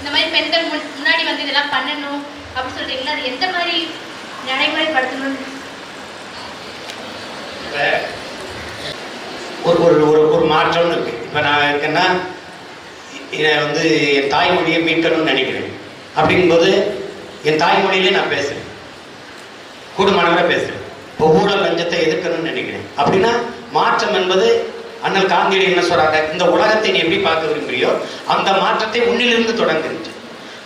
இந்த மாதிரி பெண்கள் முன்னாடி வந்து இதெல்லாம் பண்ணணும் அப்படின்னு சொல்றீங்களா? அது எந்த மாதிரி நடைமுறைப்படுத்தணும்னு? ஒரு மாற்றம் இருக்கு. இப்போ நான் இருக்கேன்னா இதை வந்து என் தாய்மொழியை மீட்கணும்னு நினைக்கிறேன். அப்படிங்கும்போது என் தாய்மொழியிலே நான் பேசுறேன், கூடுமானவரை பேசுறேன். இப்போ ஊழல் லஞ்சத்தை எதிர்க்கணும்னு நினைக்கிறேன். அப்படின்னா மாற்றம் என்பது அண்ணல் காந்தியடி என்ன சொல்றாங்க, இந்த உலகத்தை நீ எப்படி பார்க்க விரும்புறியோ அந்த மாற்றத்தை உன்னிலிருந்து தொடங்குச்சு.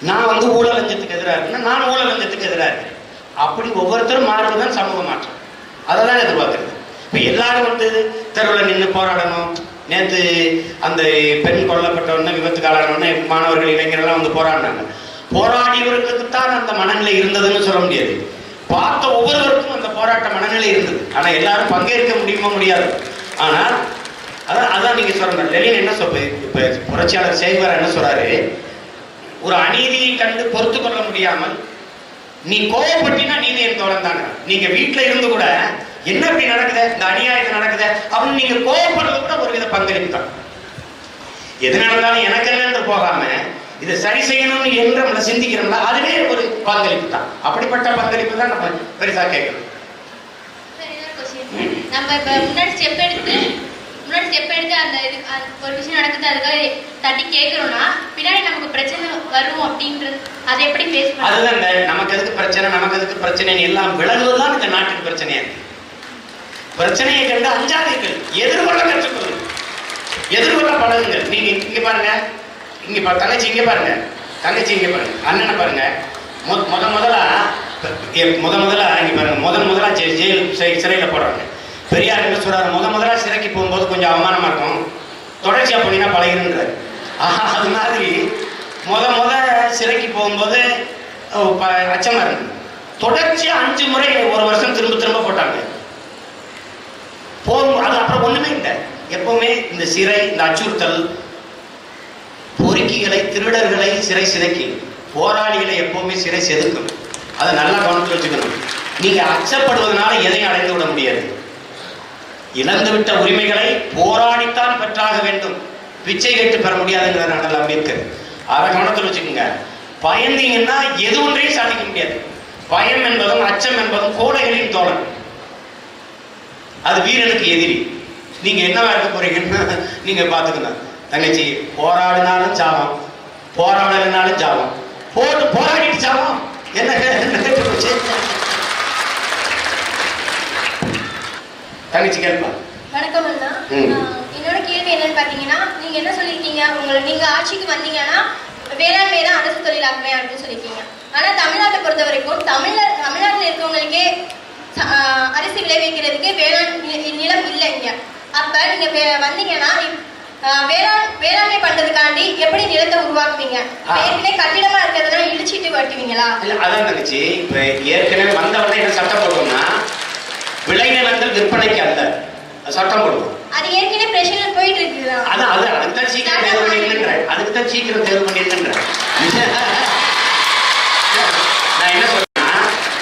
நான் வந்து ஊழல் லஞ்சத்துக்கு எதிராக இருக்குன்னா நான் ஊழல் லஞ்சத்துக்கு எதிராக இருக்கேன். அப்படி ஒவ்வொருத்தரும் மாறுவதுதான் சமூக மாற்றம். அதை தான் எதிர்பார்க்குறது. இப்போ எல்லாரும் வந்து தெருவில் நின்று போராடணும். நேற்று அந்த பெண் கொல்லப்பட்டவொடனே விபத்துக்காலானவொடனே மாணவர்கள் இளைஞர்கள்லாம் வந்து போராடினாங்க. போராடியவர்களுக்குத்தான் அந்த மனநிலை இருந்ததுன்னு சொல்ல முடியாது. பார்த்த ஒவ்வொருவருக்கும் அந்த போராட்ட மனநிலை இருந்தது. ஆனால் எல்லாரும் பங்கேற்க முடியாது. ஆனால் அதான் நீங்க சொல்ற லெனின் என்ன சொல்ற, இப்ப புரட்சியாளர் சேகுவார் என்ன சொல்றாரு, ஒரு அநீதியை கண்டு பொறுத்து கொள்ள முடியாமல் நீ கோவப்பட்டினா நீதி என் தோழன் தாங்க. நீங்க வீட்டுல இருந்து கூட என்ன இப்படி நடக்குது, இந்த அநியாயத்தை நடக்குது அப்படின்னு நீங்க கோவப்படுறது கூட ஒரு வித பங்களிப்பு தான். எது நடந்தாலும் எனக்கு என்னன்னு போகாம இதை சரி செய்யணும்னு என்று நம்மளை சிந்திக்கிறோம்ல, அதுவே ஒரு பங்களிப்பு தான். அப்படிப்பட்ட பங்களிப்பு தான் நம்ம பெருசா கேட்கணும். நம்ம இப்ப முன்னாடி ஸ்டெப் எடுத்து அந்த ஒரு விஷயம் நடக்குது, அதுக்காக தட்டி கேட்கிறோம்னா பின்னாடி நமக்கு பிரச்சனை வரும் அப்படின்றது அதை எப்படி பேச? அதுதான் நமக்கு எதுக்கு பிரச்சனை எல்லாம் விலகுவதுதான் இந்த நாட்டுக்கு பிரச்சனையா இருக்கு. பிரச்சனையை கண்டு அஞ்சாதீர்கள், எதிர்கொள்ள கற்றுக்கொள்ளுங்கள், எதிர்கொள்ள பழகுங்கள். நீங்க இங்க பாருங்க, இங்க தங்கச்சி இங்க பாருங்க, அண்ணனை பாருங்க. முதல்ல இங்க பாருங்க, முதல்ல ஜெயில் சிறையில போடுறாங்க. பெரியார் என்ன சொல்றாரு, முதல்ல சிறைக்கு போகும்போது கொஞ்சம் அவமானமா இருக்கும், தொடர்ச்சியா போனீங்கன்னா பழகிருன்றாரு. அது மாதிரி சிறைக்கு போகும்போது அச்சமா இருக்கு. தொடர்ச்சியா 5 முறை ஒரு வருஷம் திரும்ப போட்டாங்க. போகும் அது அப்புறம் ஒண்ணுமே இல்லை. எப்பவுமே இந்த சிறை, இந்த அச்சுறுத்தல் பொறுக்கிகளை, திருடர்களை சிறை சிதைக்கி, போராளிகளை எப்பவுமே சிறை செதுக்கும். அதை நல்லா கவனத்தில் வச்சுக்கணும். நீங்க அச்சப்படுவதனால எதையும் அடைந்து விட முடியாது. இழந்துவிட்ட உரிமைகளை போராடித்தான் பெற்றாக வேண்டும், பிச்சை கேட்டு பெற முடியாதுங்கிறார் அண்ணல் அம்பேத்கர். அதை கவனத்தில் வச்சுக்கோங்க. பயந்தீங்கன்னா எது ஒன்றையும் சாதிக்க முடியாது. பயம் என்பதும் அச்சம் என்பதும் கோடைகளின் தோழன், அது வீரனுக்கு எதிரி. நீங்க என்னவா இருக்க போறீங்கன்னு நீங்க பாத்துக்கணும். தங்கச்சி போராடினாலும் சாவம், போராடனாலும் சாவம், போராடிட்டு சாவம். என்ன தங்கச்சி கேட்பா. வணக்கம் அண்ணா. என்னோட கேள்வி என்னன்னு பாத்தீங்கன்னா, நீங்க என்ன சொல்லிருக்கீங்க, நீங்க ஆட்சிக்கு வந்தீங்கன்னா வேளாண்மை தான் அரசு தொழிலாக்குவேன் அப்படின்னு சொல்லிருக்கீங்க. ஆனா தமிழ்நாட்டை பொறுத்த வரைக்கும் தமிழ்நாட்டில் இருக்கவங்களுக்கே அரிசி விளைவிக்கிறதுக்கு வேளாண் நிலம் இல்லைங்க. அப்ப நீங்க வந்தீங்கன்னா வேளாண்மை பண்றதுக்காண்டி எப்படி நிலத்தை உருவாக்குவீங்க? ஏற்கனவே கட்டிடமா இருக்கிறதெல்லாம் இடிச்சிட்டு வட்டுவீங்களா? அதான் தங்கச்சி, இப்ப ஏற்கனவே வந்தவங்க என்ன சட்டம் போடுவோம்னா, விளைநிலங்கள் விற்பனைக்கு அல்ல சட்டம் போடுவோம். அது ஏற்கனவே பிரச்சனை போயிட்டு இருக்குதா? அதுக்குதான் சீக்கிரம் தேர்வு பண்ணிருக்கின்றேன். நான் என்ன சொல்றேன்னா,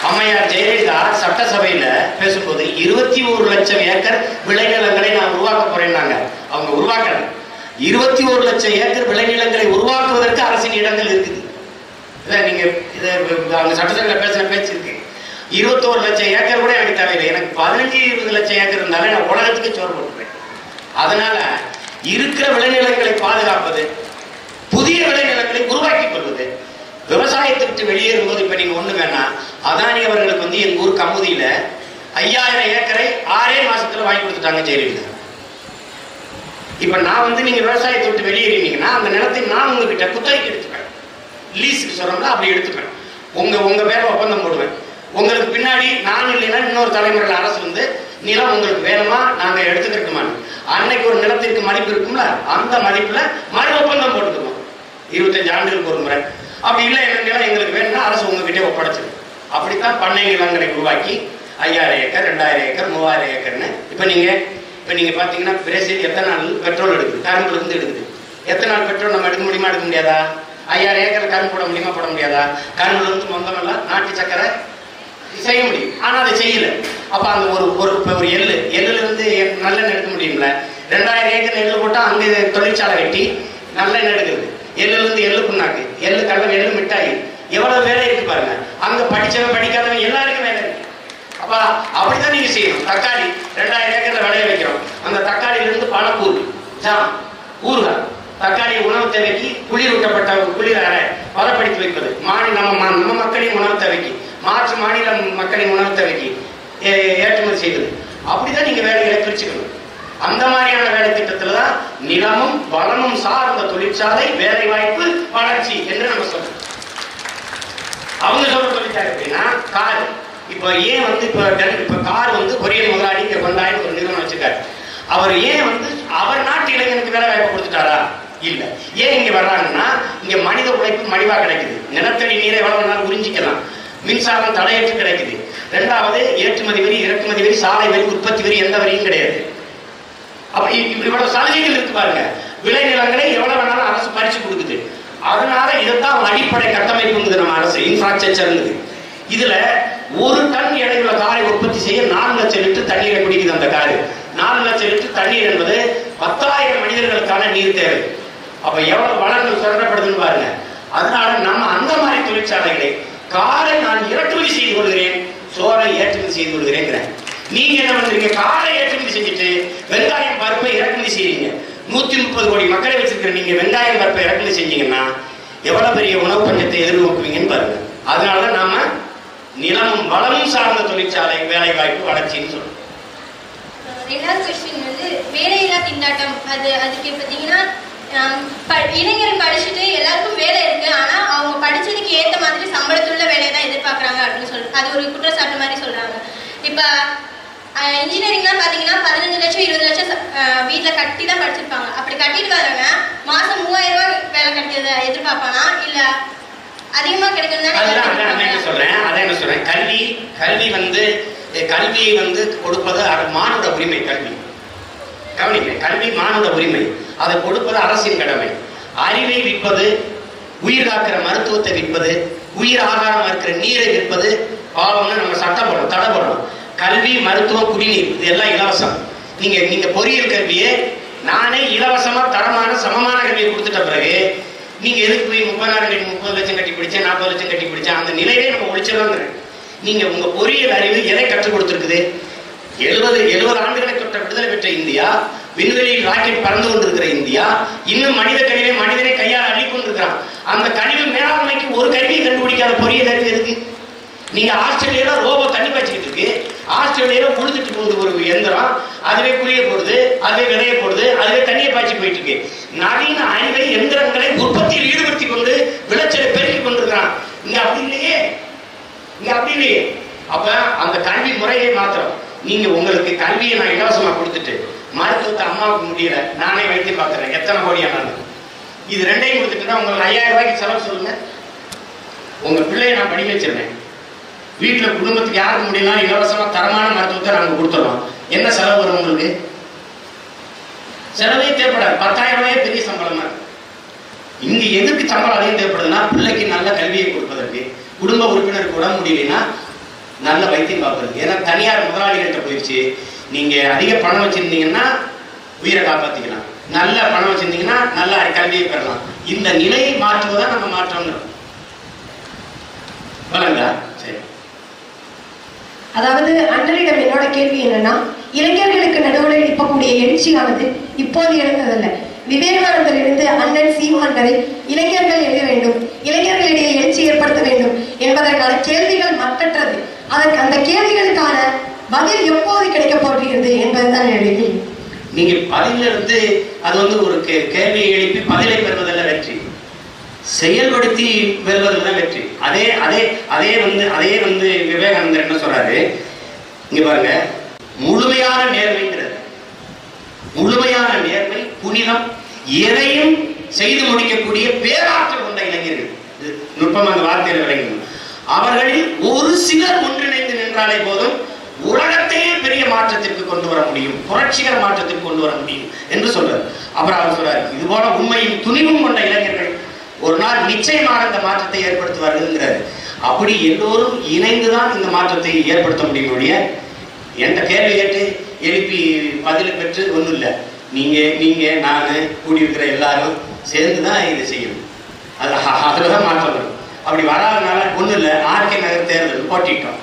அம்மையார் ஜெயலலிதா சட்டசபையில பேசும்போது 21 லட்சம் ஏக்கர் விளைநிலங்களை நான் உருவாக்க போறேன்னாங்க. அவங்க உருவாக்கல. 21 லட்சம் ஏக்கர் விளைநிலங்களை உருவாக்குவதற்கு அரசின் இடங்கள் இருக்குது. இதை நீங்க அவங்க சட்டசபையில பேசின பேச்சு இருக்கு. 21 லட்சம் ஏக்கர் கூட எனக்கு தேவையில்லை. எனக்கு 15-20 லட்சம் ஏக்கர் இருந்தாலே நான் உலகத்துக்கு சோறு போட்டுருவேன். அதனால இருக்கிற விளைநிலங்களை பாதுகாப்பது, புதிய விளைநிலங்களை உருவாக்கிக் கொள்வது, விவசாயத்தை விட்டு வெளியேறும்போது இப்ப நீங்க ஒண்ணு வேணாம், அதானி அவர்களுக்கு வந்து எங்க ஊர் கமுதியில 5000 ஏக்கரை 6 மாசத்துல வாங்கி கொடுத்துட்டாங்க ஜெயலலிதா. இப்ப நான் வந்து நீங்க விவசாயத்தை விட்டு வெளியேறினீங்கன்னா அந்த நிலத்தை நான் உங்ககிட்ட குத்தகைக்கு எடுத்துப்பேன். லீஸுக்கு சொல்றோம்னா அப்படி எடுத்துப்பேன். உங்க பேர ஒப்பந்தம் போடுவேன். உங்களுக்கு பின்னாடி நான் இல்லைன்னா இன்னொரு தலைமுறையில் அரசு வந்து நிலம் உங்களுக்கு வேணுமா, நாங்க எடுத்துக்கிட்டுமான்னு. அன்னைக்கு ஒரு நிலத்திற்கு மதிப்பு இருக்கும்ல, அந்த மதிப்புல மறு ஒப்பந்தம் போட்டுக்கணும் 25 ஆண்டுகளுக்கு ஒரு முறை. அப்படி இல்லை நிலம் எங்களுக்கு வேணும்னா அரசு உங்ககிட்டே ஒப்படைச்சிடும். அப்படித்தான் பண்ணை நிலங்களை உருவாக்கி 5000 ஏக்கர், 2000 ஏக்கர், 3000 ஏக்கர்னு. இப்ப நீங்க பாத்தீங்கன்னா பிரேசில் எத்தனை நாள் பெட்ரோல் எடுக்குது, கரும்புல இருந்து எடுக்குது. எத்தனை நாள் பெட்ரோல் நம்ம எடுக்க முடியுமா, எடுக்க முடியாதா? 5000 ஏக்கர் கரும்பு போட முடியுமா, போட முடியாதா? கரும்புல இருந்து மொத்தமெல்லாம் நாட்டு சக்கரை செய்ய முடியும். ஆனா அதை செய்யல. அப்ப அந்த ஒரு எள்ளுல இருந்து நல்லெண்ணெய் எடுக்க முடியும்ல. 2000 ஏக்கர் எள்ளு போட்டா அங்க தொழிற்சாலை வெட்டி நல்லெண்ணெய் எடுக்குது. எள்ளுல இருந்து எள்ளு புண்ணாக்கு எள்ளு கடலை எள்ளு மிட்டாய், எவ்வளவு வேலை இருக்கு பாருங்க. அங்க படிச்சவன் படிக்காதவன் எல்லாருக்கும் வேலை இருக்கு. அப்ப அப்படிதான் நீங்க செய்யணும். தக்காளி 2000 ஏக்கர்ல விளைய வைக்கிறோம். அந்த தக்காளியில இருந்து பழக்கூழ், ஜாம், ஊறுகாய், தக்காளி உணவு தேவைக்கு குளிரூட்டப்பட்ட குளிர் அறை பதப்படுத்தி வைப்பது, நம்ம மக்களின் உணவு தேவைக்கு, மாற்று மாநில மக்களின் உணவு தேவைக்கு ஏற்றுமதி செய்வது. அப்படிதான் நீங்க வேலைகளை பிரிச்சுக்கணும். அந்த மாதிரியான வேலை திட்டத்துல தான் நிலமும் வளமும் சார்ந்த தொழிற்சாலை, வேலை வாய்ப்பு, வளர்ச்சி என்று நம்ம சொல்றோம். அவங்க சொல்ற தொழிற்சாலை அப்படின்னா கார். இப்ப ஏன் இப்ப கார் கொரியன் முதலாளி இங்க கொண்டாடி ஒரு நிறுவனம் வச்சிருக்காரு. அவர் ஏன் அவர் நாட்டு இளைஞனுக்கு வேலை வாய்ப்பு கொடுத்துட்டாரா? இல்ல. ஏன் இங்க வர்றாங்கன்னா இங்க மனித உழைப்பு மலிவா கிடைக்குது. நிலத்தடி நீரை எவ்வளவு வேணாலும் உறிஞ்சிக்கலாம். மின்சாரம் தடையற்று கிடைக்குது. இரண்டாவது, ஏற்றுமதி வரி, இறக்குமதி வரி, சாலை வரி, உற்பத்தி வரி எந்த வரியும் கிடையாது. அப்ப இவ்வளவு சலுகைகள் இருக்கு பாருங்க. விளைநிலங்களை எவ்வளவு வேணாலும் அரசு பறிச்சு கொடுக்குது. அதனால இதைத்தான் அடிப்படை கட்டமைப்பு நம்ம அரசு இன்ஃப்ராஸ்ட்ரக்சர். இதுல 1 டன் எடையுள்ள காரை உற்பத்தி செய்ய 4 லட்சம் லிட்டர் தண்ணீரை குடிக்குது அந்த காரு. 4 லட்சம் லிட்டர் தண்ணீர் என்பது 10,000 மனிதர்களுக்கான நீர் தேவை. அப்ப எவ்வளவு வளங்கள் சுரண்டப்படுதுன்னு பாருங்க. அதனால நம்ம அந்த மாதிரி தொழிற்சாலைகளை, காரை நான் இறக்குமதி செய்து கொள்கிறேன், சோறை ஏற்றுமதி செய்து கொள்கிறேன். நீங்க என்ன பண்றீங்க? காரை ஏற்றுமதி செஞ்சுட்டு வெங்காயம் பருப்பை இறக்குமதி செய்றீங்க. 130 கோடி மக்களை வச்சிருக்கிற நீங்க வெங்காயம் பருப்பை இறக்குமதி செஞ்சீங்கன்னா எவ்வளவு பெரிய உணவு பஞ்சத்தை எதிர்நோக்குவீங்கன்னு பாருங்க. அதனாலதான் நாம நிலமும் வளமும் சார்ந்த தொழிற்சாலை, வேலை வாய்ப்பு, வளர்ச்சின்னு சொல்றோம். ரெண்டாவது क्वेश्चन வேலையில்லா திண்டாட்டம். அதுக்கு பாத்தீங்கன்னா இளைஞர்கள் படிச்சுட்டு எல்லாருக்கும் வேலை இருக்கு, ஆனா அவங்க படிச்சதுக்கு ஏத்த மாதிரி சம்பளத்துள்ள வேலையை தான் எதிர்பார்க்கறாங்க அப்படின்னு சொல்றாங்க. அது ஒரு குற்றச்சாட்டு மாதிரி சொல்றாங்க. இப்ப இன்ஜினியரிங்லாம் பாத்தீங்கன்னா 15 லட்சம் 20 லட்சம் வீட்டுல கட்டி தான் படிச்சிருப்பாங்க. அப்படி கட்டிட்டு வரவங்க மாசம் 3000 ரூபாய் வேலை கிடைக்கிறத எதிர்பார்ப்பானா இல்ல அதிகமா கிடைக்கணும்? கல்வியை கொடுப்பது மானுட உரிமை. கல்வி மானுட உரிமை. அதை கொடுப்பது அரசின் கடமை. அறிவை விற்பது, உயிர் காக்கிற மருத்துவத்தை விற்பது, உயிர் ஆகாரமா இருக்கிற நீரை விற்பது பாவம்னு நம்ம சட்டம் போடுறோம், தடை போடுறோம். கல்வி, மருத்துவம், குடிநீர் இது எல்லாம் இலவசம். நீங்க பொறியியல் கல்வியை நானே இலவசமா தரமான சமமான கல்வியை கொடுத்துட்ட பிறகு நீங்க எதுக்கு போய் 30 லட்சம் கட்டி பிடிச்சேன், 40 லட்சம் கட்டி பிடிச்சேன், அந்த நிலையிலே நம்ம ஒழிச்சிடலாம். நீங்க உங்க பொறியியல் அறிவு எதை கற்றுக் கொடுத்திருக்குது? 70 ஆண்டுகளை தொட்ட விடுதலை பெற்ற இந்தியா, விண்வெளியில் ராக்கெட் பறந்து கொண்டிருக்கிற இந்தியா, இன்னும் மனித கழிவை மனிதனை கையால் அள்ளிக்கொண்டிருக்கிறான். அந்த கழிவு மேலாண்மைக்கு ஒரு கல்வியை கண்டுபிடிக்காத பொறியியல் அறிவு இருக்கு. நீங்க ஆஸ்திரேலியால ரோபோ தண்ணி பாய்ச்சிக்கிட்டு இருக்கு, ஆஸ்திரேலியால உழுதுட்டு போகுது ஒரு எந்திரம், அதுவே குளிய போடுது, அதுவே விதைய போடுது, அதுவே தண்ணியை பாய்ச்சி போயிட்டு இருக்கு. நவீன அறிவை எந்திரங்களை உற்பத்தியில் ஈடுபடுத்திக் கொண்டு விளைச்சலை பெருக்கிக் கொண்டிருக்கிறான். இங்க அப்படி இல்லையே. அப்ப அந்த கல்வி முறையை மாத்திரம். நீங்க உங்களுக்கு கல்வியை நான் இலவசமா கொடுத்துட்டு மருத்துவத்தை அம்மாவுக்கு முடியல, நானே வைத்தியம் பார்க்கிறேன், எத்தனை கோடியா நான் இது ரெண்டையும் கொடுத்துட்டுனா உங்களுக்கு 5000 ரூபாய்க்கு செலவு சொல்லுங்க. உங்க பிள்ளையை நான் படிக்க வச்சிருந்தேன், வீட்டுல குடும்பத்துக்கு யாருக்கு முடியலாம் இலவசமா தரமான மருத்துவத்தை நாங்க கொடுத்துறோம். என்ன செலவு வரும் உங்களுக்கு? செலவே தேவைப்படாது. 10,000 ரூபாயே பெரிய சம்பளமா. இங்க எதுக்கு சம்பளம் அதிகம் தேவைப்படுதுன்னா பிள்ளைக்கு நல்ல கல்வியை கொடுப்பதற்கு, குடும்ப உறுப்பினருக்கு உடம்பு முடியலன்னா நல்ல வைத்தியம் பார்க்கறதுக்கு. ஏன்னா தனியார் முதலாளிகள்கிட்ட போயிடுச்சு. நீங்க அதிக பணம் வச்சிருந்தீங்கன்னா உயிரை காப்பாத்திக்கலாம், நல்ல பணம் வச்சிருந்தீங்கன்னா நல்ல கல்வியை பெறலாம். இந்த நிலையை மாற்றுவதான் நம்ம மாற்றோம். சரி. அதாவது அண்ணனிடம் என்னோட கேள்வி என்னன்னா, இளைஞர்களுக்கு நடுவில் நிற்பக்கூடிய எழுச்சியானது இப்போது எழுந்ததல்ல. விவேகானந்தர் இருந்து அண்ணன் சீமான் வரை இளைஞர்கள் எழுத வேண்டும், இளைஞர்களிடையே எழுச்சி ஏற்படுத்த வேண்டும் என்பதற்கான கேள்விகள் மற்றற்றது. அதற்கு அந்த கேள்விகளுக்கான பதில் எப்போது கிடைக்க போகிறது என்பதுதான் கேள்வி. நீங்க பதிலிருந்து அது ஒரு கேள்வியை எழுப்பி பதிலை பெறுவதல்ல வெற்றி, செயல்படுத்தி பெறுவதில் வெற்றி. அதே விவேகானந்தர் என்ன சொல்றாரு இங்க பாருங்க, முழுமையான நேர்மைங்கிறது. முழுமையான நேர்மை, புனிதம், எதையும் செய்து முடிக்கக்கூடிய பேராற்றல் கொண்ட இளைஞர்கள். நுட்பம் அந்த வார்த்தையில் விளங்கணும். அவர்களில் ஒரு சிலர் ஒன்றிணைந்து நின்றாலே போதும் உலகத்தையே பெரிய மாற்றத்திற்கு கொண்டு வர முடியும், புரட்சிகர மாற்றத்திற்கு கொண்டு வர முடியும் என்று சொல்றார். அப்புறம் அவர் சொல்றாரு, இது போல உண்மையும் துணிவும் கொண்ட இளைஞர்கள் ஒரு நாள் நிச்சயமாக இந்த மாற்றத்தை ஏற்படுத்துவார்கள். அப்படி எல்லோரும் இணைந்துதான் இந்த மாற்றத்தை ஏற்படுத்த முடியும். எந்த கேள்வி கேட்டு எழுப்பி பதில் பெற்று ஒன்றும் இல்லை. நீங்க நான் கூடியிருக்கிற எல்லாரும் சேர்ந்துதான் இதை செய்யணும். அதுலதான் மாற்றம் வரும். அப்படி வராதனால ஒன்றும் இல்லை, ஆர்கே நகர் தேர்தல் போட்டிட்டோம்.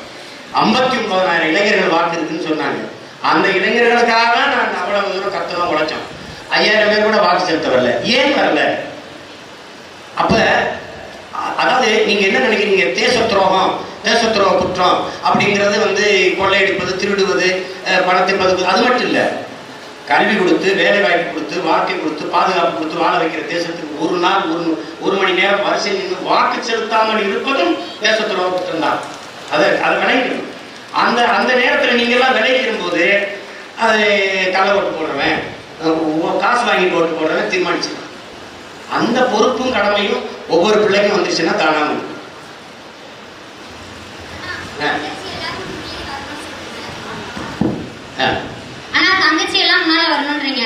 59,000 இளைஞர்கள் வாக்கு இருக்குன்னு சொன்னாங்க. அந்த இளைஞர்களுக்காக தான் நான் அவ்வளவு தூரம் கத்தலாம் உழைச்சோம். 5000 பேர் கூட வாக்கு செலுத்த வரல. ஏன் வரல? அப்ப அதாவது நீங்க என்ன நினைக்கிறீங்க, தேச துரோக குற்றம் அப்படிங்கிறது வந்து கொள்ளையடிப்பது, திருடுவது, பணத்தை பதுக்குவது, அது மட்டும் இல்லை. கல்வி கொடுத்து, வேலை வாய்ப்பு கொடுத்து, வாழ்க்கை கொடுத்து, பாதுகாப்பு கொடுத்து வாழ வைக்கிற தேசத்துக்கு ஒரு நாள் ஒரு மணி நேரம் வரிசையில் நின்று வாக்கு செலுத்தாமல் இருப்பதும் தேச துரோக குற்றம் தான். அதை விளைவிக்கணும். அந்த நேரத்தில் நீங்க எல்லாம் விளைவிக்கும் போது அது கள்ள ஓட்டு போடுறவன், காசு வாங்கிட்டு ஓட்டு போடுறவன் தீர்மானிச்சிடலாம். அந்த பொறுப்பும் கடமையும் ஒவ்வொரு பிள்ளைக்கும் வந்துருச்சுன்னா தானாக. ஆனா தங்கச்சி எல்லாம் முன்னால வரணும்ன்றீங்க.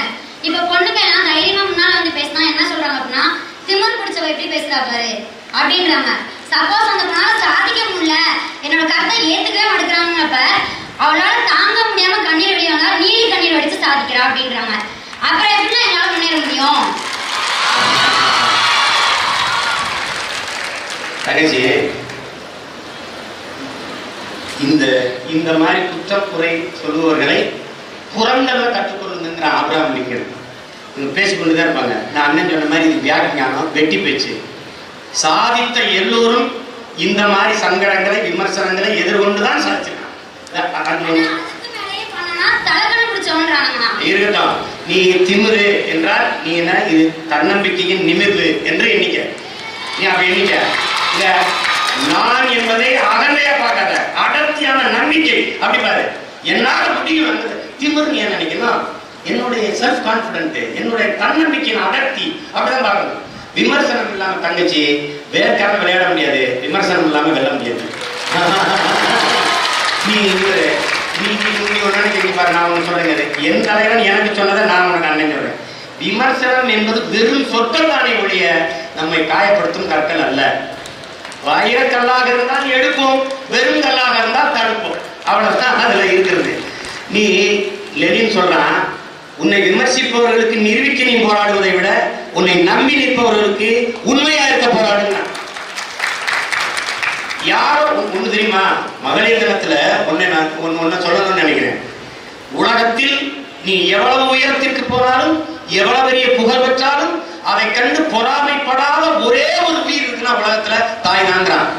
இப்ப பொண்ணுங்க எல்லாம் தைரியமா முன்னால வந்து பேசினா என்ன சொல்றாங்க அப்படின்னா, திமிர் பிடிச்சவ எப்படி பேசுறா பாரு அப்படின்றாங்க. சப்போஸ் அந்த பொண்ணால சாதிக்க முடியல, என்னோட கருத்தை ஏத்துக்கவே மாட்டேங்கிறாங்கப்ப அவளால தாங்க முடியாம கண்ணீர் வடிவாங்க, நீலி கண்ணீர் வடிச்சு சாதிக்கிறா அப்படின்றாங்க. அப்புறம் எப்படின்னா என்னால முன்னேற முடியும்? தங்கச்சி, இந்த மாதிரி குற்றக்குறை சொல்லுவவர்களை புறங்கள்ல கற்றுக்கொள்ளுங்கிற ஆபிரகாம் லிங்கன் பேசிக்கொண்டுதான் இருப்பாங்க. நான் அண்ணன் சொன்ன மாதிரி இது வியாக்கியானம், வெட்டி பேச்சு. சாதித்த எல்லோரும் இந்த மாதிரி சங்கடங்களை, விமர்சனங்களை எதிர்கொண்டுதான் சாதிச்சிருக்காங்க. இருக்கட்டும், நீ திமிரு என்றால் நீ என்ன, இது தன்னம்பிக்கையின் நிமிர்வு என்று எண்ணிக்க. நீ அப்ப எண்ணிக்க. நான் என்பதை அகந்தையா பார்க்காத, அடர்த்தியான நம்பிக்கை அப்படி பாரு. என்னால முடியும். திமிர் நீ என்ன நினைக்கணும், என்னுடைய செல்ஃப் கான்பிடன்ட், என்னுடைய தன்னம்பிக்கையின் அடர்த்தி அப்படிதான் பார்க்கணும். விமர்சனம் இல்லாம தங்கச்சி வேர்க்காம விளையாட முடியாது, விமர்சனம் இல்லாம வெல்ல முடியாது. நீ ஒன்னு பாரு, நான் ஒண்ணு சொல்றேங்க, என் தலைவன் எனக்கு சொன்னதை நான் உனக்கு அண்ணன் சொல்றேன். விமர்சனம் என்பது வெறும் சொற்கள் தானே ஒழிய நம்மை காயப்படுத்தும் கற்கள் அல்ல. வைரக்கல்லாக இருந்தால் எடுப்போம், வெறும் கல்லாக இருந்தால் தடுப்போம். அவ்வளவுதான் அதுல இருக்கிறது. நீ லெனின் சொல்றான், உன்னை விமர்சிப்பவர்களுக்கு நிரூபிக்க நீ போராடுவதை விட உன்னை நம்பி நிற்பவர்களுக்கு உண்மையா இருக்க போராடுங்க. யாரோ ஒண்ணு தெரியுமா, மகளிர் தினத்துல ஒன்னு சொல்லணும்னு நினைக்கிறேன். உலகத்தில் நீ எவ்வளவு உயரத்திற்கு போனாலும், எவ்வளவு பெரிய புகழ் பெற்றாலும், அதை கண்டு பொறாமைப்படாத ஒரே ஒரு உயிர் இருக்குன்னா உலகத்துல தாய் தாங்கிறான்.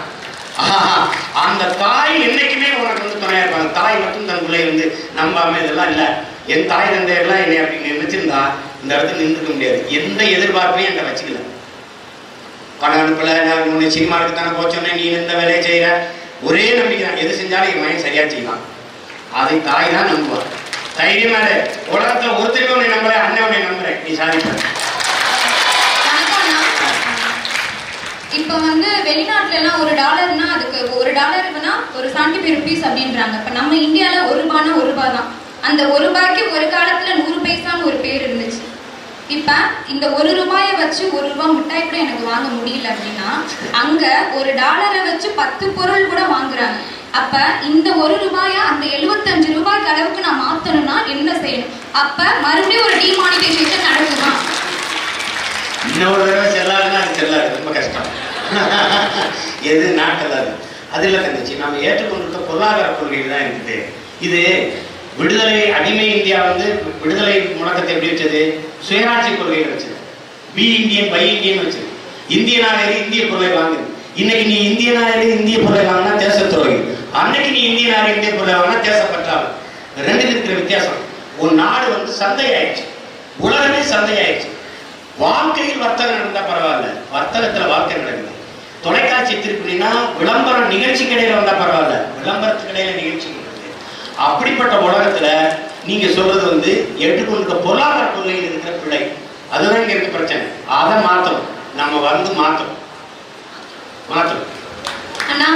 அந்த தாய் என்னைக்குமே உனக்கு வந்து துணையா இருப்பாங்க. தாய் மட்டும் தன் பிள்ளை வந்து நம்பாம இதெல்லாம் இல்ல. என் தாய் தந்தையெல்லாம் என்னை அப்படி நினைச்சிருந்தா இந்த இடத்துல நின்றுக்க முடியாது. எந்த எதிர்பார்ப்பையும் என்கிட்ட வச்சுக்கல. பணம் அனுப்பல, நான் உன்னை சினிமாவுக்கு தானே போச்சோன்னே நீ இந்த வேலையை செய்யற, ஒரே நம்பிக்கை தான், எது செஞ்சாலும் என் மைண்ட் சரியா செய்யலாம். அதை தாய் தான் நம்புவார். தைரியமா உலகத்துல ஒருத்தருக்கு உன்னை நம்புற, அண்ணன் உன்னை நம்புறேன், நீ சாதிப்ப. இப்போ வந்து வெளிநாட்டுல எல்லாம் $1னா அதுக்கு $1 ஒரு 75 rupees அப்படின்றாங்க. இப்ப நம்ம இந்தியால $1 $1 தான். அந்த $1 ஒரு காலத்துல 100 பைசான்னு ஒரு பேர் இருந்துச்சு. இப்ப இந்த $1 வச்சு $1 மிட்டாய் கூட எனக்கு வாங்க முடியல அப்படின்னா, அங்க $1 வச்சு 10 பொருள் கூட வாங்குறாங்க. அப்ப இந்த $1 அந்த $75 அளவுக்கு நான் மாத்தணும்னா என்ன செய்யணும்? அப்ப மறுபடியும் ஒரு டிமானிட்டைசேஷன் நடக்குமா? இன்னொரு தடவை செல்லாதுன்னா அது செல்லாது, ரொம்ப கஷ்டம். எது நாட்டலாது அது இல்லை தங்கச்சி. நம்ம ஏற்றுக்கொண்டிருக்க பொருளாதார கொள்கைகள் தான் இருக்குது. இது விடுதலை அடிமை இந்தியா வந்து விடுதலை முழக்கத்தை எப்படி வச்சது? சுயராட்சி கொள்கையை வச்சது. பி இந்தியன் பை இந்தியன் வச்சது. இந்திய நாயரி இந்திய பொருளை வாங்குது. இன்னைக்கு நீ இந்திய நாயரி இந்திய பொருளை வாங்கினா தேச துரோகி, அன்னைக்கு நீ இந்திய நாயரி இந்திய பொருளை வாங்கினா தேசப்பற்றாது. ரெண்டுக்கு இருக்கிற வித்தியாசம். ஒரு நாடு வந்து சந்தை ஆயிடுச்சு, உலகமே சந்தை ஆயிடுச்சு. வாழ்க்கையில் வர்த்தகம் நடந்தா பரவாயில்ல, வர்த்தகத்துல வாழ்க்கை நடக்குது. தொலைக்காட்சி திருப்பினா விளம்பரம் நிகழ்ச்சி கடையில வந்தா பரவாயில்ல, விளம்பரத்துக்கு இடையில நிகழ்ச்சி நடக்குது. அப்படிப்பட்ட உலகத்துல நீங்க சொல்றது வந்து ஏற்றுக்கொண்டிருக்க பொருளாதார கொள்கையில் இருக்கிற பிள்ளை, அதுதான் இங்க இருக்க பிரச்சனை. அதை மாத்தணும், நம்ம வந்து மாத்தணும். அண்ணா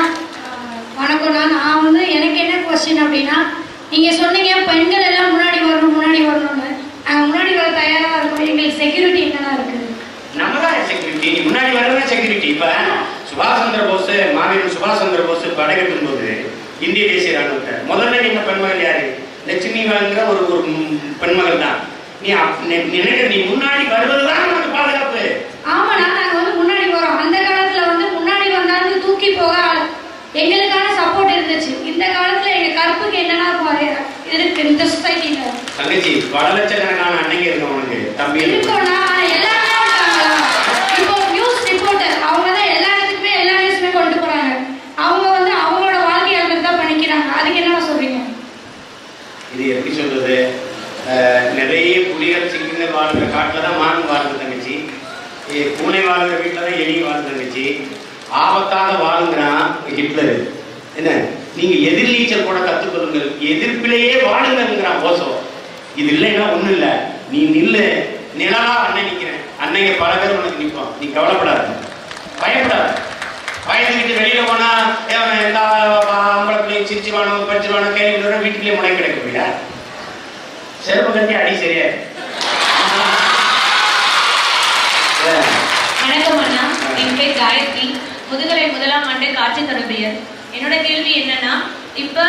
வணக்கம்ண்ணா. நான் வந்து எனக்கு என்ன கொஸ்டின் அப்படின்னா, நீங்க சொன்னீங்க பெண்கள் எல்லாம் முன்னாடி வரணும்னு. முன்னாடி வர தயாரா இருக்கும். எங்களுக்கு செக்யூரிட்டி என்னென்ன இருக்குது? நம்ம தான் செக்யூரிட்டி. முன்னாடி வரவே செக்யூரிட்டி. இப்ப சுபாஷ் சந்திர போஸ், மாவீரன் சுபாஷ் சந்திர போஸ் படை கட்டும் போது இந்திய தேசிய ராணுவத்தை முதல்ல நீங்க பெண்மகள் யாரு? லட்சுமி வழங்குற ஒரு பெண்மகள் தான். நீ முன்னாடி வருவதுதான் நமக்கு பாதுகாப்பு. ஆமாண்ணா, நாங்க வந்து முன்னாடி வரோம். தங்கச்சி பல லட்சக்கணக்கான அன்னைக்கு இருக்கும் உனக்கு தம்பி இருக்கோம்னா எல்லாமே இருக்காங்களா? இப்போ நியூஸ் ரிப்போர்ட்டர் அவங்க தான் எல்லா இடத்துக்குமே எல்லா நியூஸுமே கொண்டு போறாங்க. அவங்க வந்து அவங்களோட வாழ்க்கை எழுதுறது தான் பண்ணிக்கிறாங்க. அதுக்கு என்ன சொல்றீங்க? இது எப்படி சொல்றது? நிறைய புலிகள் சிங்கங்கள் வாழ்கிற காட்டில் தான் மான் வாழ்ந்த தங்கச்சி, பூனை வாழ்கிற வீட்டில் தான் எலி வாழ்ந்த தங்கச்சி, ஆபத்தாக வாழுங்கிறான் ஹிட்லர். என்ன நீங்க எதிர்நீச்சல் கூட கத்துக்கொள்ளுங்கள், எதிர்ப்பிலேயே வாழுங்கிறான் போசோ. இது இல்லைன்னா ஒண்ணும் இல்லை, நீ நில்லு, நிழலா அண்ணன் நிக்கிறேன், அன்னைங்க பல பேர் உனக்கு நிற்போம், நீ கவலைப்படாத, பயப்படாத. பயந்துக்கிட்டு வெளியில போனா எல்லா ஆம்பளை சிரிச்சுவானோ படிச்சிருவானோ கேள்வி வீட்டுக்குள்ளே முடை கிடைக்க முடியா? செருப்பு கட்டி அடி சரியா? வணக்கம் அண்ணா, என் பேர் காயத்ரி, முதுகலை 1ஆம் ஆண்டு காட்சி தொடர்பியல். என்னோட கேள்வி என்னன்னா, இப்ப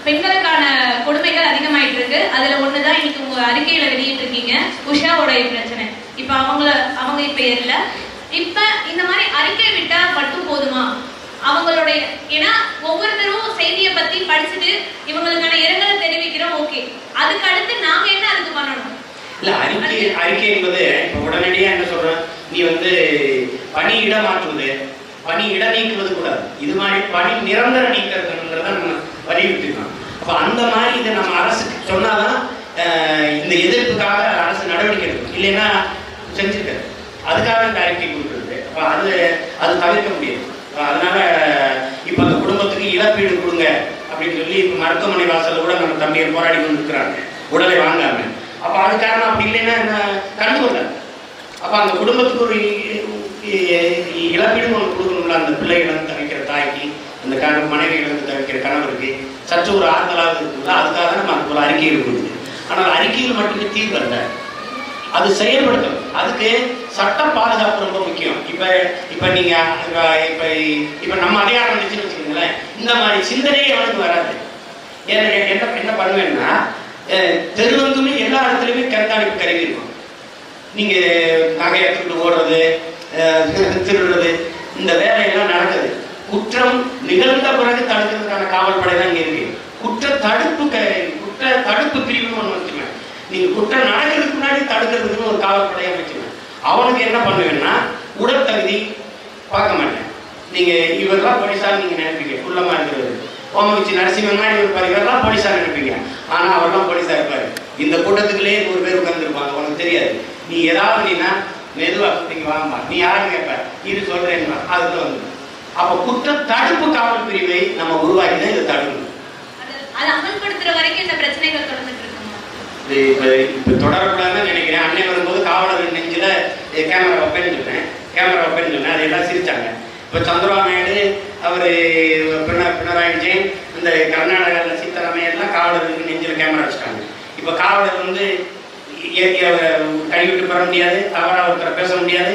பெண்களுக்கான கொடுமைகள் அதிகமாயிட்டு இருக்கு. அதுல ஒண்ணுதான் இன்னைக்கு உங்க அறிக்கையில வெளியிட்டு இருக்கீங்க, உஷாவோடைய பிரச்சனை. இப்ப அவங்க இப்ப இல்ல. இப்ப இந்த மாதிரி அறிக்கை விட்டா மட்டும் போதுமா? அவங்களுடைய ஏன்னா ஒவ்வொருத்தரும் செய்தியை பத்தி படிச்சுட்டு இவங்களுக்கான இரங்கலை தெரிவிக்கிறோம், ஓகே. அதுக்கு அடுத்து நாங்க என்ன அதுக்கு பண்ணணும்? இல்ல அறிக்கை என்பது இப்ப உடனடியா என்ன சொல்றேன், நீ வந்து பணி இடம் மாற்றுவது, பணி இடம் நீக்குவது கூடாது. இது மாதிரி பணி நிரந்தர நீக்கிறதுன்றத நம்ம வலியுறுத்திருக்கோம். அப்ப அந்த மாதிரி இதை நம்ம அரசுக்கு சொன்னாதான் இந்த எதிர்ப்புக்காக அரசு நடவடிக்கை எடுக்கும், இல்லைன்னா செஞ்சிருக்காரு. அதுக்காக இந்த அறிக்கை கொடுக்குறது. அப்ப அது தவிர்க்க முடியாது. அதனால இப்ப அந்த குடும்பத்துக்கு இழப்பீடு கொடுங்க அப்படின்னு சொல்லி இப்ப மருத்துவமனை வாசல்ல கூட நம்ம தம்பியர் போராடி கொண்டு இருக்கிறாங்க, உடலை வாங்காம. அப்ப அது காரணம் அப்படி இல்லைன்னா கண்டு கொள்ள. அப்ப அந்த குடும்பத்துக்கு ஒரு இழப்பீடு ஒன்று கொடுக்கணும்ல, அந்த பிள்ளை இழந்து தவிக்கிற தாய்க்கு, அந்த மனைவி இழந்து தவிக்கிற கணவருக்கு சற்று ஒரு ஆறுதலாக இருக்குல்ல, அதுக்காக நம்ம அதுக்கு ஒரு அறிக்கை கொடுக்குது. ஆனால் அறிக்கையில் மட்டுமே தீர்வு அல்ல, அது செயல்படுத்தணும். அதுக்கு சட்ட பாதுகாப்பு ரொம்ப முக்கியம். இப்ப நீங்க இப்ப நம்ம அடையாளம் நினைச்சுன்னு வச்சுக்கோங்களேன், இந்த மாதிரி சிந்தனையே அவனுக்கு வராது. என்ன பண்ணுவேன்னா, தெருவங்குமே எல்லா இடத்துலையுமே கண்காணிப்பு கருவி இருக்கும். நீங்க நகையை எடுத்துக்கிட்டு ஓடுறது, திருடுறது, இந்த வேலையெல்லாம் நடக்குது. குற்றம் நிகழ்ந்த பிறகு தடுக்கிறதுக்கான காவல் படை தான் இங்க இருக்கு. குற்ற தடுப்பு பிரிவு ஒன்று வச்சுக்கணும். நீங்க குற்றம் நடக்கிறதுக்கு முன்னாடி தடுக்கிறதுக்கு ஒரு காவல் படையை வச்சுக்கணும். அவனுக்கு என்ன பண்ணுவேன்னா, உடல் தகுதி பார்க்க மாட்டேன். நீங்க இவரெல்லாம் போலீஸார் நீங்க நினைப்பீங்க, குள்ளமா இருக்கிறது ஓமவிச்சு நரசிம்மன்னா இவரெல்லாம் போலீஸார் நினைப்பீங்க. ஆனா அவரெல்லாம் போலீஸா இருப்பாரு. இந்த கூட்டத்துக்குள்ளேயே 100 பேர் உட்கார்ந்துருப்பாங்க, உனக்கு தெரியாது. நீ ஏதாவது நீனா மெதுவா நீங்க வாங்கம்மா, நீ யாருன்னு கேட்ப, இது சொல்றேன்னா அதுக்குள்ள வந்து. அப்ப குற்ற தடுப்பு காவல் பிரிவை நம்ம உருவாக்கி தான் இதை தடுக்கணும். அதை அமல்படுத்துற வரைக்கும் இந்த பிரச்சனைகள் தொடர்ந்துட்டு இருக்குமா? இப்ப தொடரக்கூடாதுன்னு நினைக்கிறேன். அன்னை வரும்போது காவலர் நெஞ்சில கேமரா வைப்பேன்னு சொன்னேன், அதையெல்லாம் சிரிச்சாங்க. இப்ப சந்திரபாபு நாயுடு, அவரு பினராயி விஜயன், இந்த கர்நாடகாவில் சீதாராமையா எல்லாம் காவலருக்கு நெஞ்சில கேமரா வச்சுட்டாங்க. இப்ப காவலர் வந்து கைவிட்டு பெற முடியாது, தவறா ஒருத்தரை பேச முடியாது.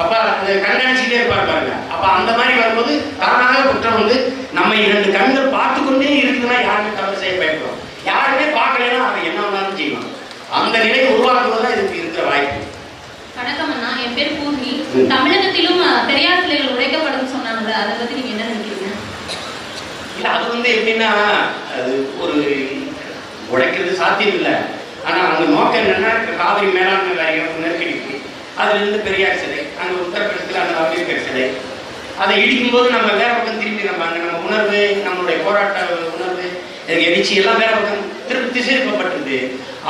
அப்ப அந்த கண்காணிச்சுட்டே இருப்பாரு பாருங்க. அப்ப அந்த மாதிரி வரும்போது தானாக குற்றம் வந்து நம்ம 2 கண்கள் பார்த்து கொண்டே இருக்குதுன்னா யாருமே தவறு செய்ய பயப்படுறோம். யாருமே பார்க்கலன்னா அவன் என்ன வேணாலும் செய்வான். அந்த நிலையை உருவாக்குவதுதான் இதுக்கு இருக்கிற வாய்ப்பு. வணக்கம் அண்ணா, என் பேர் பூர்ணி. தமிழகத்திலும் பெரியார் சிலைகள் உடைக்கப்படும் சொன்னாங்க, அதை பத்தி நீங்க என்ன நினைக்கிறீங்க? இல்ல அது வந்து எப்படின்னா, அது ஒரு உடைக்கிறது சாத்தியம் இல்லை. ஆனா அந்த நோக்கம் என்னன்னா, காவிரி மேலாண்மை வாரியம் நெருக்கடிக்கு அதுல இருந்து பெரியார் சிலை, அங்க உத்தரப்பிரதேசத்துல அந்த அம்பேத்கர் சிலை, அதை இடிக்கும் போது நம்ம வேற பக்கம் திரும்பி நம்ம உணர்வு, நம்மளுடைய போராட்ட உணர்வு, எழுச்சி எல்லாம் வேற பக்கம் திருப்பி திசைப்பட்டிருக்கு.